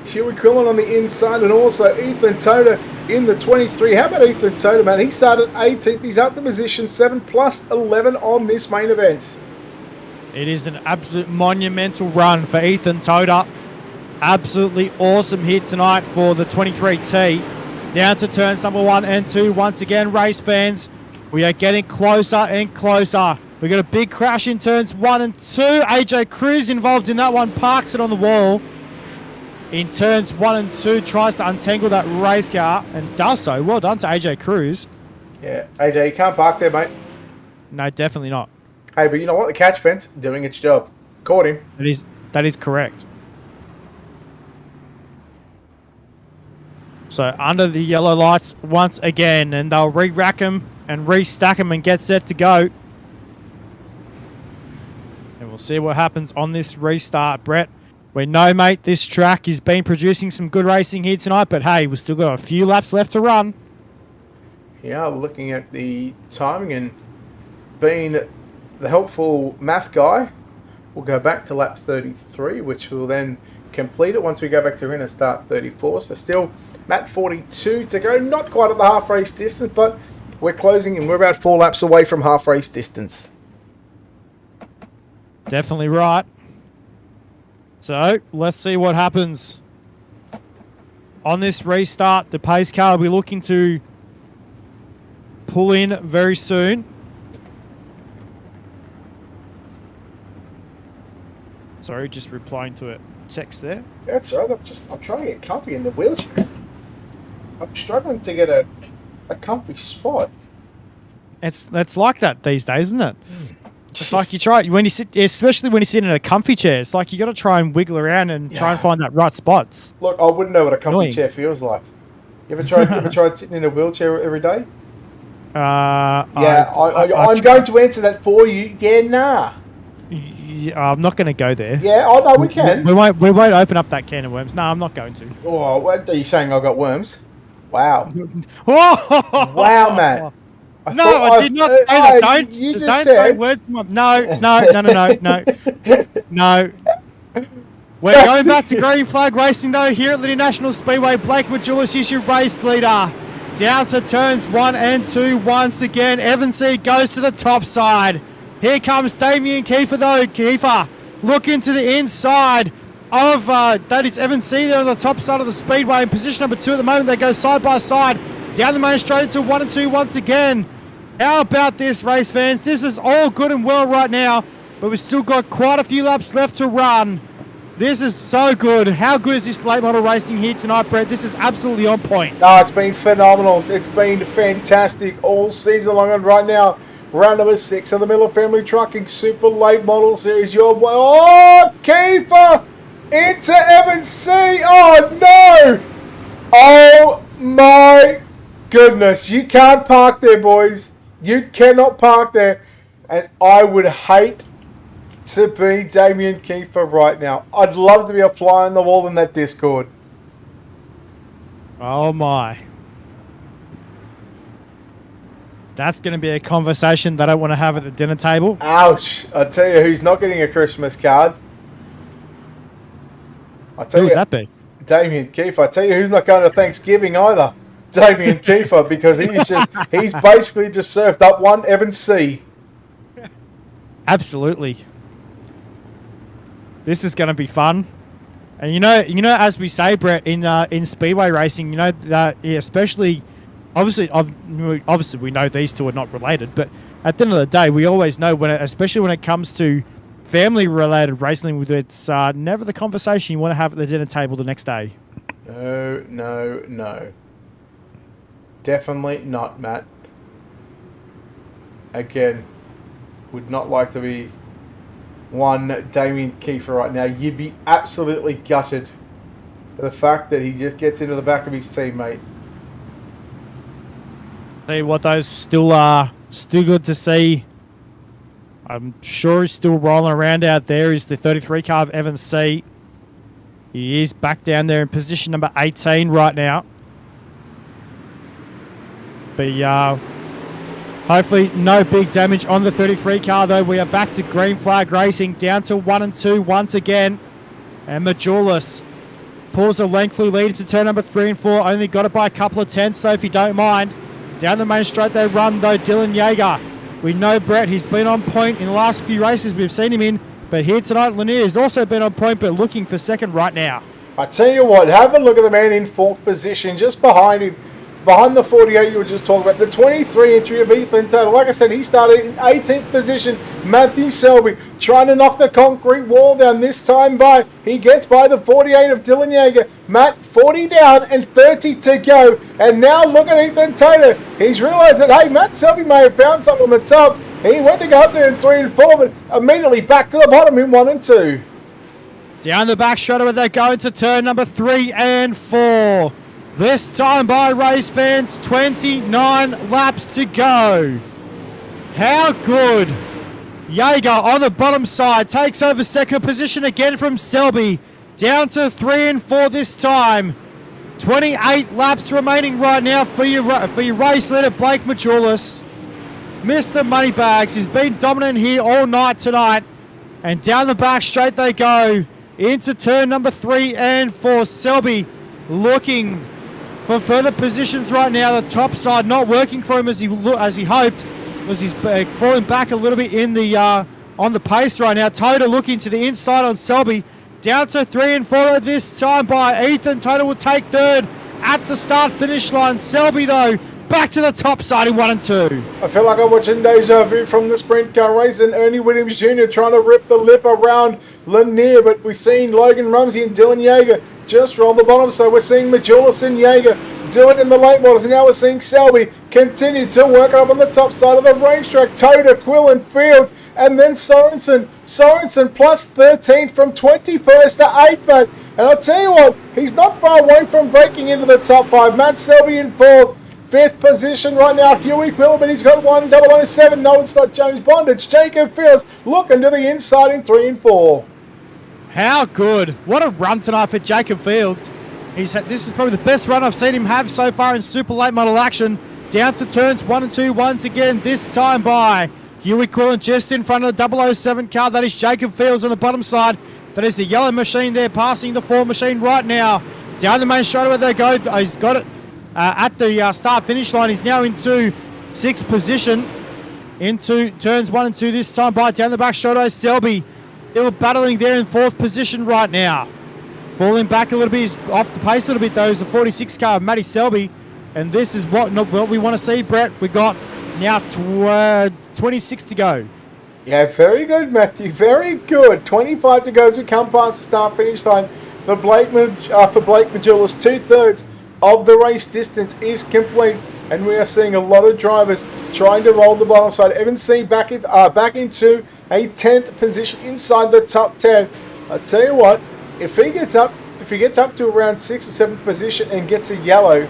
Huey Quillen on the inside, and also Ethan Toda in the 23. How about Ethan Toda, man? He started 18th. He's up to position 7 plus 11 on this main event. It is an absolute monumental run for Ethan Toda. Absolutely awesome hit tonight for the 23T. Down to turns number 1 and 2. Once again, race fans, we are getting closer and closer. We got a big crash in turns 1 and 2. AJ Cruz involved in that one, parks it on the wall. In turns 1 and 2, tries to untangle that race car and does so. Well done to AJ Cruz. Yeah, AJ, you can't park there, mate. No, definitely not. Hey, but you know what? The catch fence doing its job. Caught him. That is correct. So under the yellow lights once again, and they'll re-rack them and re-stack them and get set to go. And we'll see what happens on this restart, Brett. We know, mate, this track has been producing some good racing here tonight, but hey, we've still got a few laps left to run. Yeah, looking at the timing and being the helpful math guy, we'll go back to lap 33, which will then complete it once we go back to and start 34. So still Matt 42 to go. Not quite at the half race distance, but we're closing and we're about 4 laps away from half race distance. Definitely right. So let's see what happens. On this restart, the pace car will be looking to pull in very soon. Sorry, just replying to a text there. That's right. I'm trying to get comfy in the wheelchair. I'm struggling to get a comfy spot. It's like that these days, isn't it? It's like you try when you sit, especially when you sit in a comfy chair. It's like you got to try and wiggle around and try and find that right spots. Look, I wouldn't know what a comfy Annoying. chair feels like. You ever tried sitting in a wheelchair every day? I'm going to answer that for you. Yeah, nah. I'm not going to go there. Yeah, I know we can. We won't open up that can of worms. No, I'm not going to. Oh, what are you saying? I got worms? Wow. Oh! Wow, Matt. I did not say that. Don't say words. No. No. We're going back to green flag racing though here at Lanier National Speedway. Blake Majulis is your race leader. Down to turns 1 and 2 once again. Evan C goes to the top side. Here comes Damien Kiefer though. Kiefer looking to the inside of that is Evan C there on the top side of the speedway in position number 2 at the moment. They go side by side down the main straight into 1 and 2 once again. How about this, race fans? This is all good and well right now, but we've still got quite a few laps left to run. This is so good. How good is this late model racing here tonight, Brett? This is absolutely on point. No, it's been phenomenal. It's been fantastic all season long, and right now, round number 6 of the Miller Family Trucking Super Late Model Series. Your boy, Kiefer into Evan C. Oh no! Oh my goodness! You can't park there, boys. You cannot park there, and I would hate to be Damien Kiefer right now. I'd love to be a fly on the wall in that Discord. Oh my. That's going to be a conversation that I want to have at the dinner table. Ouch. I tell you who's not getting a Christmas card. Who would that be? Damien Kiefer. I tell you who's not going to Thanksgiving either. Damien Kiefer, because he's basically just served up one Evan C. Absolutely. This is going to be fun. And you know, as we say, Brett, in speedway racing, you know that especially, obviously we know these two are not related, but at the end of the day, we always know especially when it comes to family-related racing, it's never the conversation you want to have at the dinner table the next day. No. Definitely not, Matt. Again, would not like to be one Damien Kiefer right now. You'd be absolutely gutted for the fact that he just gets into the back of his teammate. Tell you what, those still good to see. I'm sure he's still rolling around out there. Is the 33 car of Evan C. He is back down there in position number 18 right now. But hopefully no big damage on the 33 car though. We are back to green flag racing, down to 1 and 2 once again. And Majulis pulls a lengthy lead into turn number 3 and 4. Only got it by a couple of tenths, so if you don't mind. Down the main straight they run though, Dylan Yeager. We know Brett, he's been on point in the last few races we've seen him in. But here tonight, Lanier has also been on point, but looking for second right now. I tell you what, have a look at the man in 4th position, just behind him. Behind the 48 you were just talking about, the 23 entry of Ethan Taylor. Like I said, he started in 18th position. Matthew Selby trying to knock the concrete wall down, this time by. He gets by the 48 of Dylan Yeager. Matt, 40 down and 30 to go. And now look at Ethan Taylor. He's realised that, hey, Matt Selby may have found something on the top. He went to go up there in 3 and 4, but immediately back to the bottom in 1 and 2. Down the back straight away they go into turn number 3 and 4. This time by race fans, 29 laps to go. How good. Yeager on the bottom side takes over second position again from Selby. Down to 3 and 4 this time. 28 laps remaining right now for your race leader, Blake Majulis. Mr. Moneybags has been dominant here all night tonight. And down the back straight they go into turn number 3 and 4. Selby looking for further positions right now. The top side not working for him as he hoped, as he's falling back a little bit in the on the pace right now. Toda looking to the inside on Selby. Down to 3 and 4 this time by Ethan. Toda will take third at the start-finish line. Selby though back to the top side in 1 and 2. I feel like I'm watching deja vu from the sprint car race, and Ernie Williams Jr. trying to rip the lip around Lanier, but we've seen Logan Rumsey and Dylan Yeager just roll the bottom, so we're seeing Majulis and Yeager do it in the late models, and now we're seeing Selby continue to work up on the top side of the racetrack. Toda, Quill and Fields, and then Sorensen. Sorensen plus 13 from 21st to 8th, mate. And I'll tell you what, he's not far away from breaking into the top 5. Matt Selby in 4th. 5th position right now, Huey Quilliman, he's got 1007. No, it's not James Bond, it's Jacob Fields looking to the inside in 3 and 4. How good. What a run tonight for Jacob Fields. This is probably the best run I've seen him have so far in super late model action. Down to turns 1 and 2 once again, this time by Huey Quillen just in front of the 007 car. That is Jacob Fields on the bottom side. That is the yellow machine there, passing the 4 machine right now. Down the main straight away they go. He's got it at the start-finish line. He's now into 6th position. Into turns 1 and 2 this time by. Down the back straight, Selby still battling there in 4th position right now. Falling back a little bit, he's off the pace a little bit though, is the 46 car of Matty Selby. And this is what we want to see, Brett. We got now 26 to go. Yeah, very good, Matthew. Very good. 25 to go as we come past the start-finish line. For Blake Majulis, 2/3 of the race distance is complete. And we are seeing a lot of drivers trying to roll the bottom side. Evan C back into a 10th position inside the top 10. I tell you what, if he gets up to around 6th or 7th position and gets a yellow,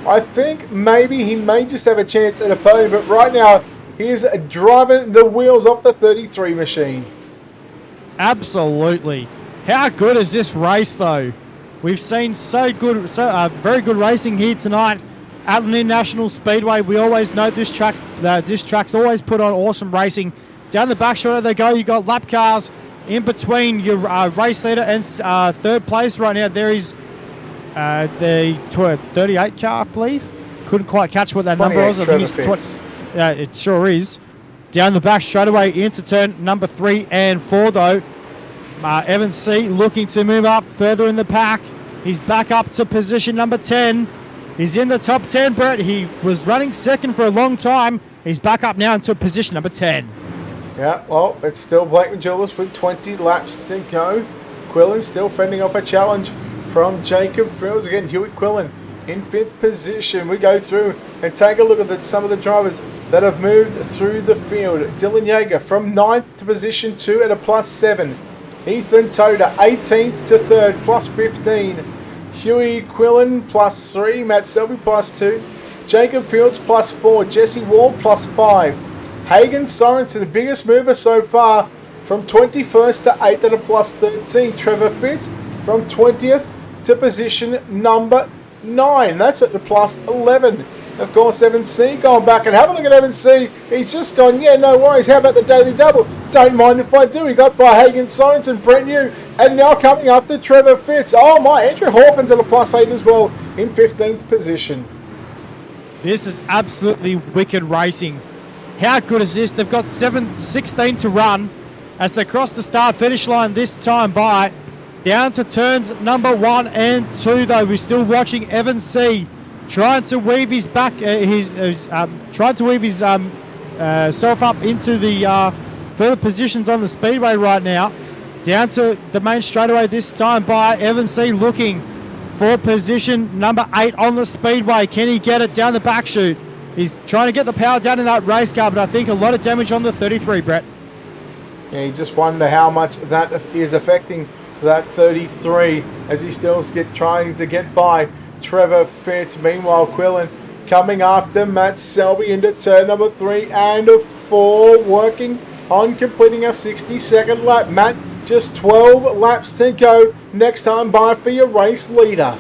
I think maybe he may just have a chance at a podium. But right now, he is driving the wheels off the 33 machine. Absolutely. How good is this race, though? We've seen very good racing here tonight at Lanier National Speedway. We always know this track's always put on awesome racing. Down the back straight they go. You got lap cars in between your race leader and 3rd place right now. There is the 38 car, I believe. Couldn't quite catch what that number was. I think it's yeah, it sure is. Down the back straight away into turn number 3 and 4 though. Evan C looking to move up further in the pack. He's back up to position number 10. He's in the top 10, Brett. He was running second for a long time. He's back up now into position number 10. Yeah, well, it's still Blake Majulis with 20 laps to go. Quillen still fending off a challenge from Jacob Fields. Again, Hewitt Quillen in 5th position. We go through and take a look at some of the drivers that have moved through the field. Dylan Yeager from 9th to position 2 at a +7. Ethan Toda 18th to 3rd +15. Huey Quillen +3. Matt Selby +2. Jacob Fields +4. Jesse Wall +5. Hagen Sorensen, the biggest mover so far, from 21st to 8th at a +13. Trevor Fitz from 20th to position number 9. That's at the +11. Of course, Evan C. going back and have a look at Evan C. He's just gone, yeah, no worries. How about the daily double? Don't mind if I do. He got by Hagen Sorensen, Brent New, and now coming up to Trevor Fitz. Oh my, Andrew Hawkins at a +8 as well in 15th position. This is absolutely wicked racing. How good is this? They've got 16 to run as they cross the start-finish line this time by. Down to turns number 1 and 2, though. We're still watching Evan C. trying to weave his back, trying to weave his self up into the further positions on the speedway right now. Down to the main straightaway this time by Evan C. looking for position number 8 on the speedway. Can he get it down the back chute? He's trying to get the power down in that race car, but I think a lot of damage on the 33, Brett. Yeah, you just wonder how much that is affecting that 33 as he still trying to get by Trevor Fitz. Meanwhile, Quillen coming after Matt Selby into turn number 3 and 4, working on completing a 60-second lap. Matt, just 12 laps to go. Next time by for your race leader.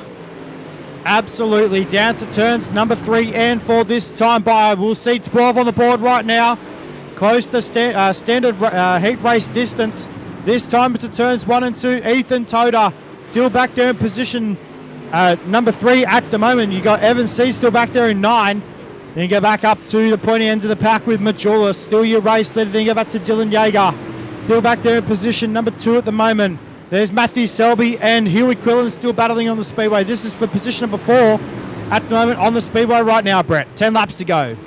Absolutely. Down to turns number 3 and 4 this time by. We'll see 12 on the board right now. Close to standard heat race distance. This time to turns 1 and 2. Ethan Toda still back there in position number 3 at the moment. You got Evan C still back there in 9. Then you go back up to the pointy end of the pack with Majulis, still your race leader. Then you go back to Dylan Yeager, still back there in position number 2 at the moment. There's Matthew Selby and Huey Quillen still battling on the speedway. This is for position number 4 at the moment on the speedway right now, Brett. 10 laps to go.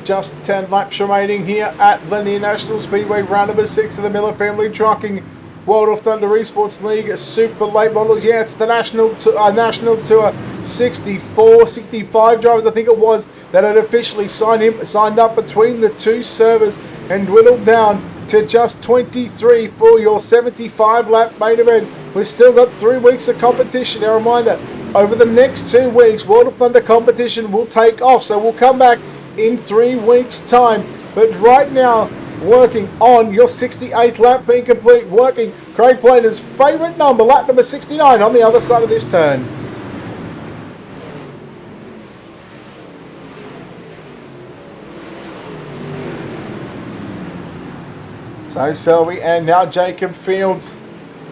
Just 10 laps remaining here at Lanier National Speedway, round number 6 of the Miller Family Trucking World of Thunder Esports League Super Late Models. Yeah, it's the National Tour 64, 65 drivers, I think it was, that had officially signed up between the two servers and dwindled down to just 23 for your 75-lap main event. We've still got 3 weeks of competition. A reminder, over the next 2 weeks, World of Thunder competition will take off, so we'll come back in 3 weeks' time. But right now, working on your 68th lap being complete, working Craig Plater's favourite number, lap number 69 on the other side of this turn. So Selby and now Jacob Fields.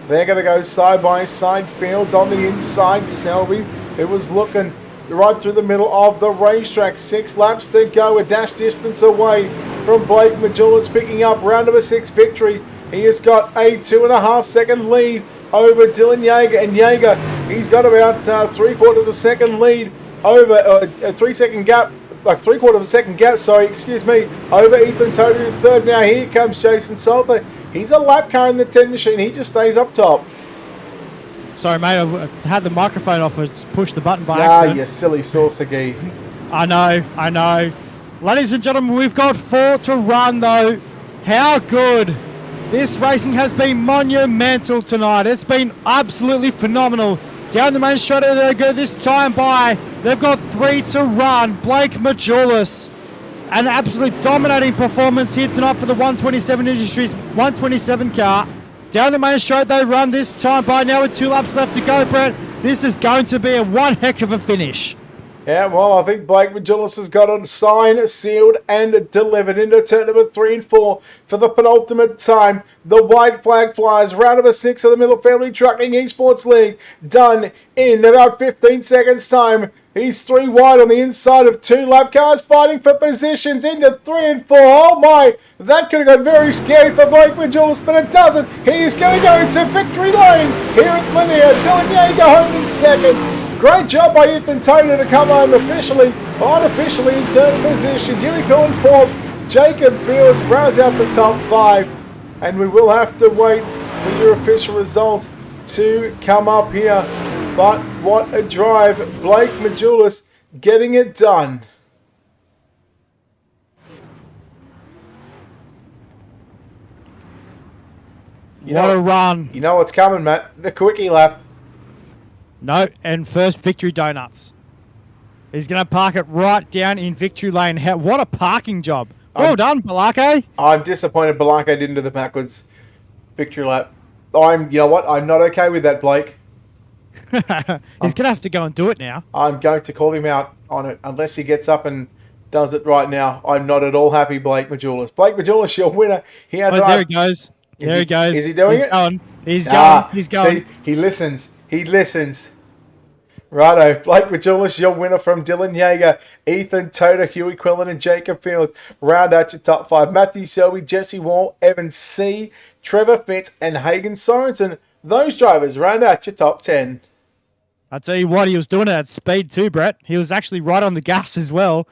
They're going to go side by side. Fields on the inside. Selby, it was looking right through the middle of the racetrack. 6 laps to go, a dash distance away from Blake Majulis, picking up round number 6 victory. He has got a 2.5 second lead over Dylan Yeager, and Yeager, he's got about 3/4 of a second lead over a 3 second gap, like 3/4 of a second gap, over Ethan Toda in third. Now here comes Jason Salter. He's a lap car in the 10 machine. He just stays up top. Sorry, mate, I had the microphone off. I just pushed the button by accident. You silly saucer-gee. I know. Ladies and gentlemen, we've got 4 to run, though. How good. This racing has been monumental tonight. It's been absolutely phenomenal. Down the main straight they go this time by. They've got 3 to run. Blake Majulis. An absolutely dominating performance here tonight for the 127 Industries 127 car. Down the main straight they run this time by now with 2 laps left to go, Brett. This is going to be one heck of a finish. Yeah, well, I think Blake Majulis has got it signed, sealed, and delivered into turn number 3 and 4 for the penultimate time. The white flag flies, round number 6 of the Middle Family Trucking Esports League, done in about 15 seconds' time. He's 3 wide on the inside of 2 lap cars, fighting for positions into 3 and 4. Oh my, that could have got very scary for Blake Majulis, but it doesn't. He's going to go to victory lane here at Lanier. Dylan Yeager home in second. Great job by Ethan Toda to come home unofficially in third position. Unicorn fourth. Jacob Fields rounds out the top 5. And we will have to wait for your official results to come up here. But what a drive. Blake Majulis getting it done. What a run. You know what's coming, Matt. The quickie lap. No, and first victory donuts. He's going to park it right down in victory lane. What a parking job. Well done, Balake. I'm disappointed Balake didn't do the backwards victory lap. You know what? I'm not okay with that, Blake. He's going to have to go and do it now. I'm going to call him out on it unless he gets up and does it right now. I'm not at all happy, Blake Majulis. Blake Majulis, your winner. He has. There he goes. There he goes. Is he doing it? He's going. He's going. See, he listens. He listens. Righto, Blake Majulis, your winner from Dylan Yeager, Ethan Toda, Huey Quillen, and Jacob Fields. Round out your top 5. Matthew Selby, Jesse Wall, Evan C., Trevor Fitz, and Hagen Sorensen. Those drivers round out your top 10. I tell you what, he was doing it at speed too, Brett. He was actually right on the gas as well.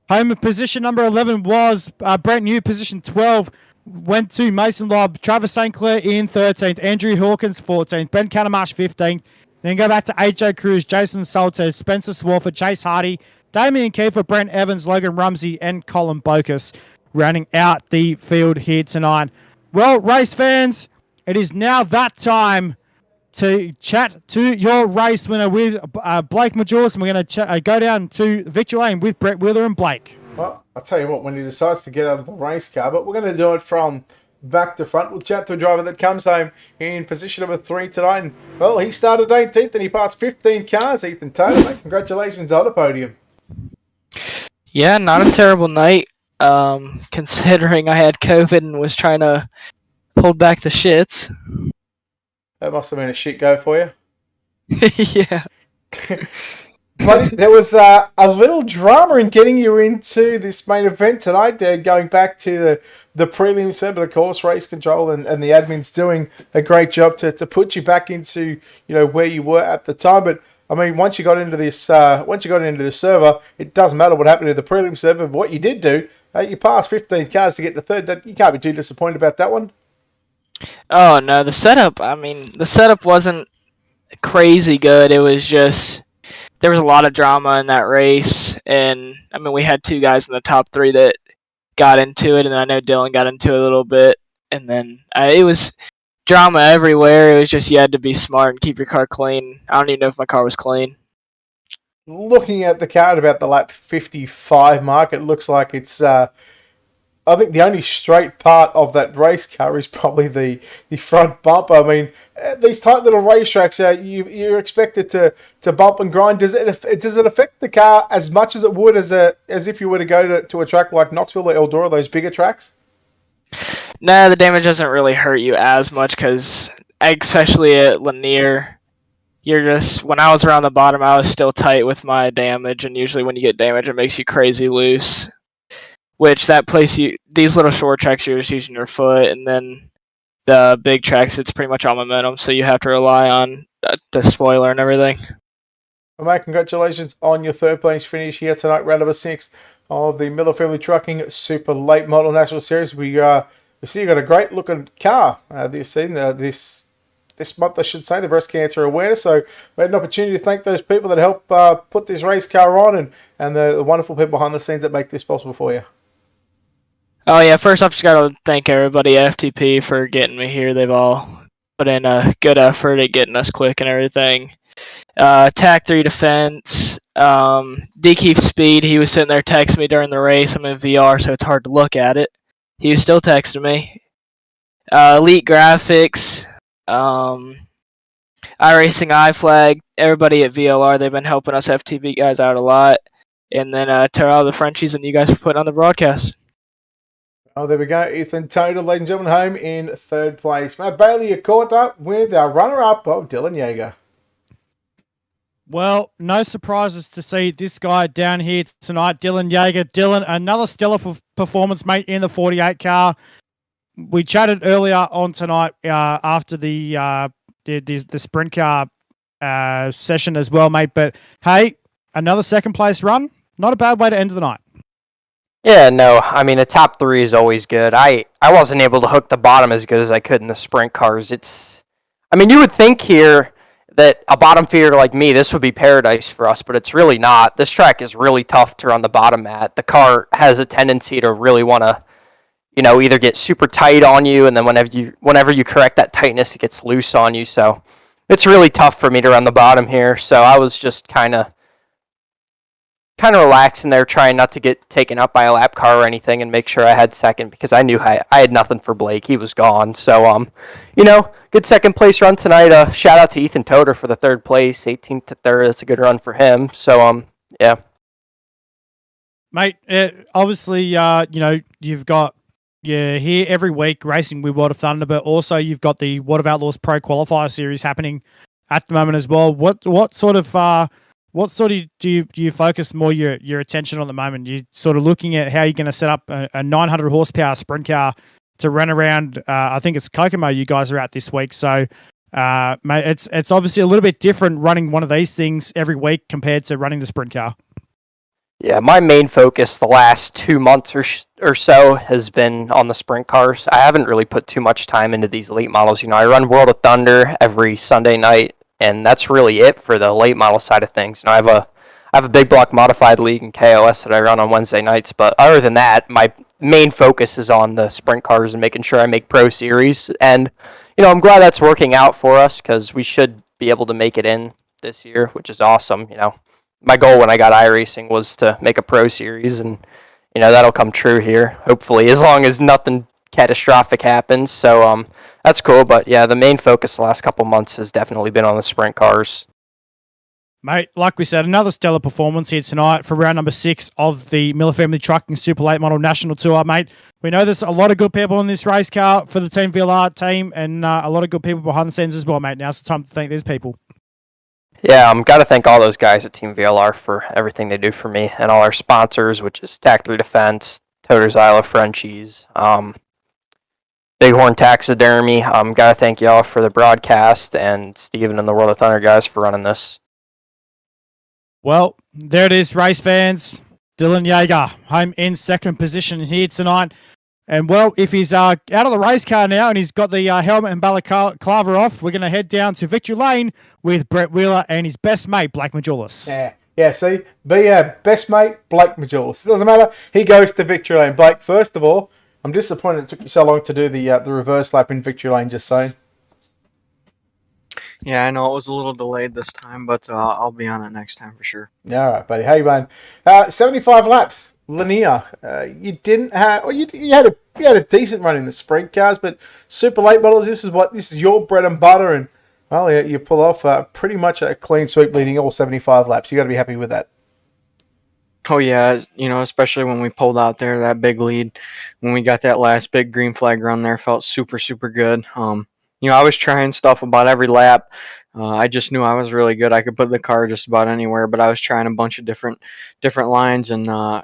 Home position number 11 was Brent New. Position 12 went to Mason Lobb. Travis St. Clair in 13th. Andrew Hawkins 14th. Ben Canamash 15th. Then go back to H.O. Cruz, Jason Salter, Spencer Swarford, Chase Hardy, Damien Kiefer, Brent Evans, Logan Rumsey, and Colin Bokus rounding out the field here tonight. Well, race fans, it is now that time to chat to your race winner with Blake Majulis, and we're going to go down to victory lane with Brett Wheeler and Blake. Well, I'll tell you what, when he decides to get out of the race car, but we're going to do it from back to front. We'll chat to a driver that comes home in position number 3 tonight. And, well, he started 18th and he passed 15 cars. Ethan Taylor, mate, congratulations on the podium. Yeah, not a terrible night, considering I had COVID and was trying to hold back the shits. That must have been a shit go for you. Yeah. But there was a little drama in getting you into this main event tonight, going back to the prelims there, but of course race control and the admin's doing a great job to put you back into where you were at the time. But I mean, once you got into this server, it doesn't matter what happened to the prelim server. But what you did do, you passed 15 cars to get to third. You can't be too disappointed about that one. Oh no, the setup wasn't crazy good. It was just there was a lot of drama in that race, and I mean we had 2 guys in the top 3 that got into it, and I know Dylan got into it a little bit, and then it was drama everywhere. It was just you had to be smart and keep your car clean. I don't even know if my car was clean. Looking at the car at about the lap 55 mark, it looks like it's I think the only straight part of that race car is probably the front bumper. I mean, these tight little racetracks, you're expected to bump and grind. Does it affect the car as much as it would as if you were to go to a track like Knoxville or Eldora, those bigger tracks? Nah, the damage doesn't really hurt you as much because, especially at Lanier, when I was around the bottom, I was still tight with my damage, and usually when you get damage, it makes you crazy loose. Which these little short tracks, you're just using your foot, and then the big tracks, it's pretty much all momentum, so you have to rely on the spoiler and everything. Well, mate, congratulations on your third place finish here tonight, round number 6 of the Miller Family Trucking Super Late Model National Series. We see you got a great looking car this month, I should say, the breast cancer awareness. So we had an opportunity to thank those people that helped put this race car on, and the wonderful people behind the scenes that make this possible for you. Oh yeah, first off, just gotta thank everybody at FTP for getting me here. They've all put in a good effort at getting us quick and everything. TAC 3 Defense, DKeep Speed, he was sitting there texting me during the race. I'm in VR, so it's hard to look at it. He was still texting me. Elite Graphics, iRacing, iFlag, everybody at VLR, they've been helping us FTP guys out a lot. And then to all the Frenchies and you guys for putting on the broadcast. Oh, there we go. Ethan Toda, ladies and gentlemen, home in third place. Matt Bailey, you caught up with our runner-up of Dylan Yeager. Well, no surprises to see this guy down here tonight, Dylan Yeager. Dylan, another stellar performance, mate, in the 48 car. We chatted earlier on tonight after the sprint car session as well, mate. But, hey, another second-place run. Not a bad way to end the night. Yeah, no, I mean, a top 3 is always good. I wasn't able to hook the bottom as good as I could in the sprint cars. I mean, you would think here that a bottom feeder like me, this would be paradise for us, but it's really not. This track is really tough to run the bottom at. The car has a tendency to really want to, either get super tight on you, and then whenever you correct that tightness, it gets loose on you. So it's really tough for me to run the bottom here. So I was just kind of kind of relaxing there, trying not to get taken up by a lap car or anything, and make sure I had second because I knew I had nothing for Blake. He was gone. So, good second place run tonight. Shout out to Ethan Toder for the third place, 18th to third. That's a good run for him. So, yeah. Mate, obviously, you've got here every week racing with World of Thunder, but also you've got the World of Outlaws Pro Qualifier Series happening at the moment as well. What sort of do you focus more your attention on at the moment? You're sort of looking at how you're going to set up a 900 horsepower sprint car to run around. I think it's Kokomo you guys are at this week, so mate, it's obviously a little bit different running one of these things every week compared to running the sprint car. Yeah, my main focus the last 2 months or so has been on the sprint cars. I haven't really put too much time into these late models. I run World of Thunder every Sunday night, and that's really it for the late model side of things. I have a big block modified league in KOS that I run on Wednesday nights, but other than that, my main focus is on the sprint cars and making sure I make Pro Series. And I'm glad that's working out for us because we should be able to make it in this year, which is awesome. My goal when I got iRacing was to make a Pro Series, and that'll come true here, hopefully, as long as nothing catastrophic happens. So that's cool. But yeah, the main focus the last couple months has definitely been on the sprint cars. Mate, like we said, another stellar performance here tonight for round number 6 of the Miller Family Trucking Super Late Model National Tour, mate. We know there's a lot of good people in this race car for the Team VLR team, and a lot of good people behind the scenes as well, mate. Now's the time to thank these people. Yeah, got to thank all those guys at Team VLR for everything they do for me, and all our sponsors, which is Tac 3 Defense, Toter's Isle Frenchies, Bighorn Taxidermy. Got to thank y'all for the broadcast, and Steven and the World of Thunder guys for running this. Well, there it is, race fans. Dylan Yeager, home in second position here tonight. And, well, if he's out of the race car now and he's got the helmet and balaclava off, we're going to head down to Victory Lane with Brett Wheeler and his best mate, Blake Majulis. Yeah, see? Best mate, Blake Majulis. It doesn't matter. He goes to Victory Lane. Blake, first of all, I'm disappointed it took you so long to do the reverse lap in Victory Lane, just saying. Yeah, I know it was a little delayed this time, but I'll be on it next time for sure. Yeah, all right, buddy. How you been? 75 laps. Lanier, you didn't have. Well, you had a decent run in the sprint cars, but super late models. This is your bread and butter, and well, you pull off pretty much a clean sweep, leading all 75 laps. You got to be happy with that. Oh yeah, especially when we pulled out there that big lead, when we got that last big green flag run there, felt super good. I was trying stuff about every lap. I just knew I was really good. I could put the car just about anywhere, but I was trying a bunch of different lines, and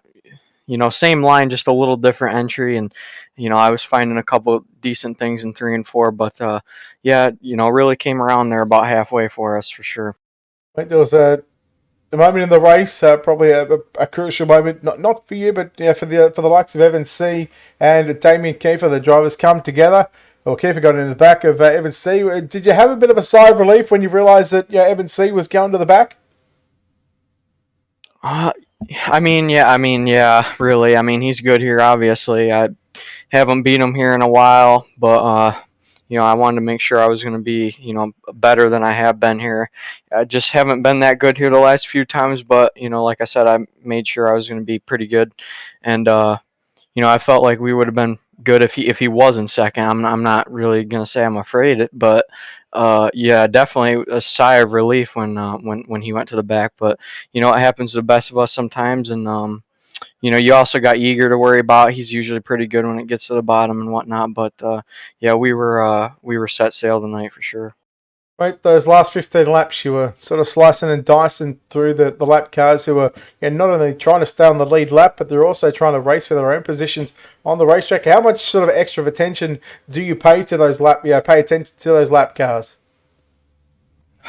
same line, just a little different entry, and I was finding a couple decent things in 3 and 4, but really came around there about halfway for us for sure. Right, there was a moment in the race, probably a crucial moment, not for you, but for the likes of Evan C and Damien Kiefer. The drivers come together. Well, Kiefer got in the back of Evan C. Did you have a bit of a sigh of relief when you realised that Evan C was going to the back? Yeah, really. He's good here, obviously. I haven't beat him here in a while, but, I wanted to make sure I was going to be, better than I have been here. I just haven't been that good here the last few times, but, like I said, I made sure I was going to be pretty good. And, I felt like we would have been good if he was in second. I'm not really going to say I'm afraid, but definitely a sigh of relief when he went to the back. But it happens to the best of us sometimes, and you also got Yeager to worry about. He's usually pretty good when it gets to the bottom and whatnot. But we were set sail tonight for sure. Right, those last 15 laps, you were sort of slicing and dicing through the lap cars who were not only trying to stay on the lead lap, but they're also trying to race for their own positions on the racetrack. How much sort of extra attention do you pay to those pay attention to those lap cars?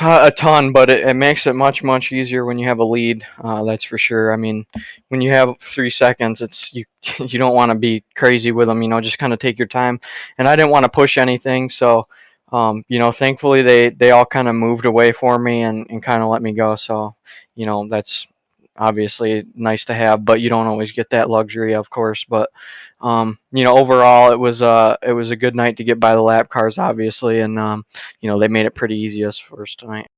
A ton, but it makes it much easier when you have a lead. That's for sure. When you have 3 seconds, it's you don't want to be crazy with them. Just kind of take your time. And I didn't want to push anything, so thankfully they all kind of moved away for me and kind of let me go. So that's obviously nice to have, but you don't always get that luxury, of course. But overall, it was a good night to get by the lap cars, obviously, and they made it pretty easy for us tonight.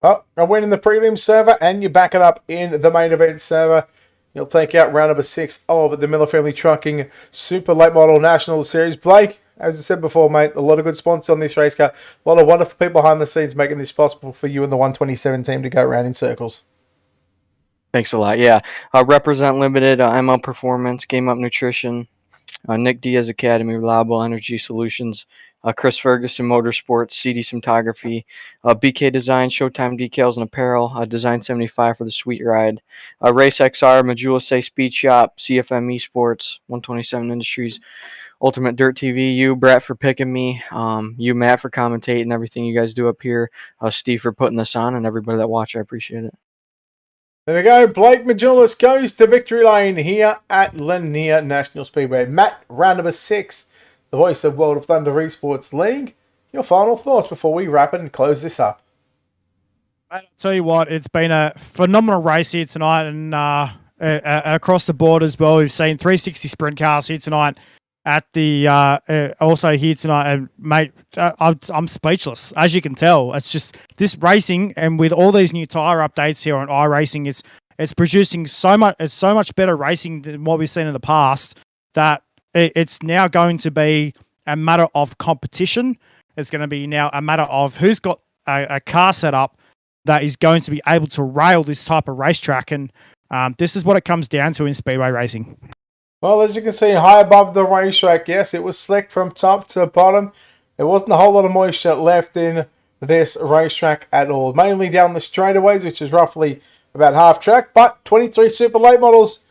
Oh, a win in the prelim server, and you back it up in the main event server. You'll take out round number 6 of the Miller Family Trucking Super Late Model National Series. Blake, as I said before, mate, a lot of good sponsors on this race car. A lot of wonderful people behind the scenes making this possible for you and the 127 team to go around in circles. Thanks a lot. Yeah, Represent Limited, ML Performance, Game Up Nutrition, Nick Diaz Academy, Reliable Energy Solutions, Chris Ferguson Motorsports, CD Cinematography, BK Design, Showtime Decals and Apparel, Design 75 for the Sweet Ride, Race XR, Majula Say Speed Shop, CFM Esports, 127 Industries, Ultimate Dirt TV, you, Brett, for picking me, you, Matt, for commentating everything you guys do up here, Steve, for putting this on, and everybody that watch, I appreciate it. There we go. Blake Majulis goes to victory lane here at Lanier National Speedway. Matt, round number 6, the voice of World of Thunder Esports League. Your final thoughts before we wrap it and close this up. I'll tell you what, it's been a phenomenal race here tonight, and across the board as well. We've seen 360 sprint cars here tonight at the also here tonight, and mate, I'm speechless. As you can tell, it's just this racing, and with all these new tire updates here on iRacing, it's producing so much better racing than what we've seen in the past. That it's now going to be a matter of competition. It's going to be now a matter of who's got a car set up that is going to be able to rail this type of racetrack, and this is what it comes down to in speedway racing. Well, as you can see, high above the racetrack, yes, it was slick from top to bottom. There wasn't a whole lot of moisture left in this racetrack at all. Mainly down the straightaways, which is roughly about half track, but 23 super late models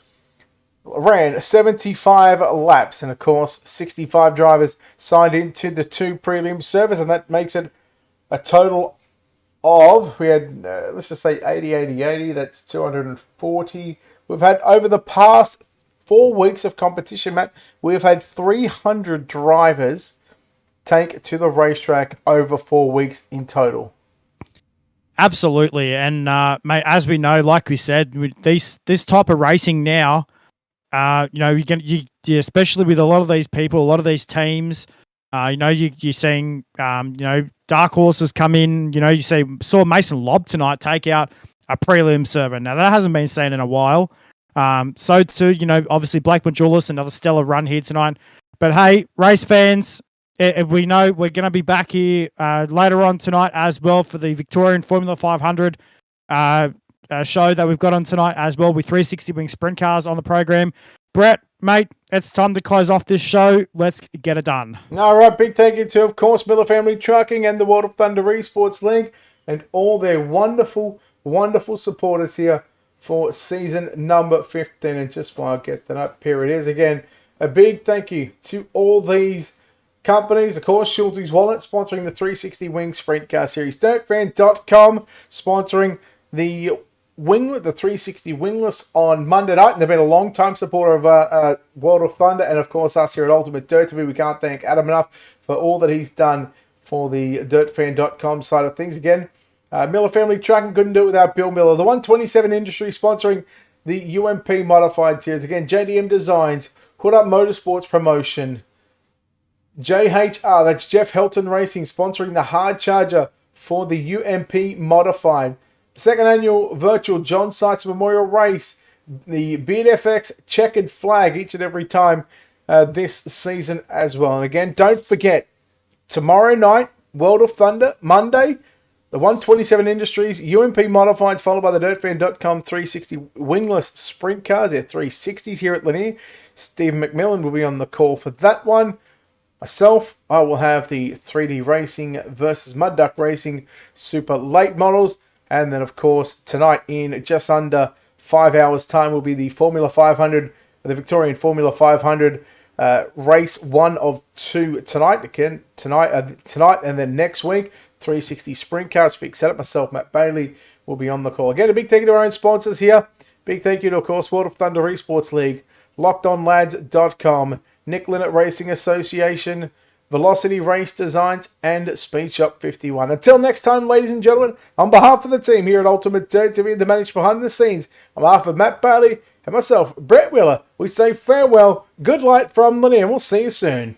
ran 75 laps, and of course 65 drivers signed into the 2 prelim servers, and that makes it a total of, we had let's just say 80, that's 240. We've had, over the past 4 weeks of competition, Matt, we've had 300 drivers take to the racetrack over 4 weeks in total. Absolutely, and mate, as we know, like we said, with this type of racing now, you especially with a lot of these people, a lot of these teams, you're seeing, dark horses come in. You saw Mason Lobb tonight take out a prelim server. Now that hasn't been seen in a while. So too, obviously Blake Majulis, another stellar run here tonight. But hey, race fans, we know we're going to be back here later on tonight as well for the Victorian Formula 500 show that we've got on tonight as well, with 360 wing sprint cars on the program. Brett, mate, it's time to close off this show. Let's get it done. All right, big thank you to, of course, Miller Family Trucking and the World of Thunder Esports League and all their wonderful, wonderful supporters here for season number 15. And just while I get that up, here it is again. A big thank you to all these companies. Of course, Schulte's Wallet sponsoring the 360 Wing Sprint Car Series. Dirtfan.com sponsoring the 360 Wingless on Monday night. And they've been a long time supporter of World of Thunder. And of course, us here at UltimateDirtTV. We can't thank Adam enough for all that he's done for the Dirtfan.com side of things. Again, Miller Family Trucking, couldn't do it without Bill Miller. The 127 Industry sponsoring the UMP Modified Series. Again, JDM Designs, Hood Up Motorsports Promotion, JHR, that's Jeff Helton Racing, sponsoring the Hard Charger for the UMP Modified. Second annual virtual John Sykes Memorial Race, the BeatFX checkered flag each and every time this season as well. And again, don't forget, tomorrow night, World of Thunder, Monday, the 127 Industries, UMP Modifieds, followed by the Dirtfan.com 360 Wingless Sprint Cars. They're 360s here at Lanier. Stephen McMillan will be on the call for that one. Myself, I will have the 3D Racing versus Mud Duck Racing Super Late Models. And then, of course, tonight in just under 5 hours' time will be the Formula 500, the Victorian Formula 500 race 1 of 2 tonight. Again, tonight and then next week, 360 Sprint Cars. Fix Setup. Myself, Matt Bailey, will be on the call. Again, a big thank you to our own sponsors here. Big thank you to, of course, World of Thunder Esports League, LockedOnLads.com, Nick Linnett Racing Association, Velocity Race Designs, and Speed Shop 51. Until next time, ladies and gentlemen, on behalf of the team here at UltimateDirtTV, the managed behind the scenes, on behalf of Matt Bailey and myself, Brett Wheeler, we say farewell, good light from Lanier, and we'll see you soon.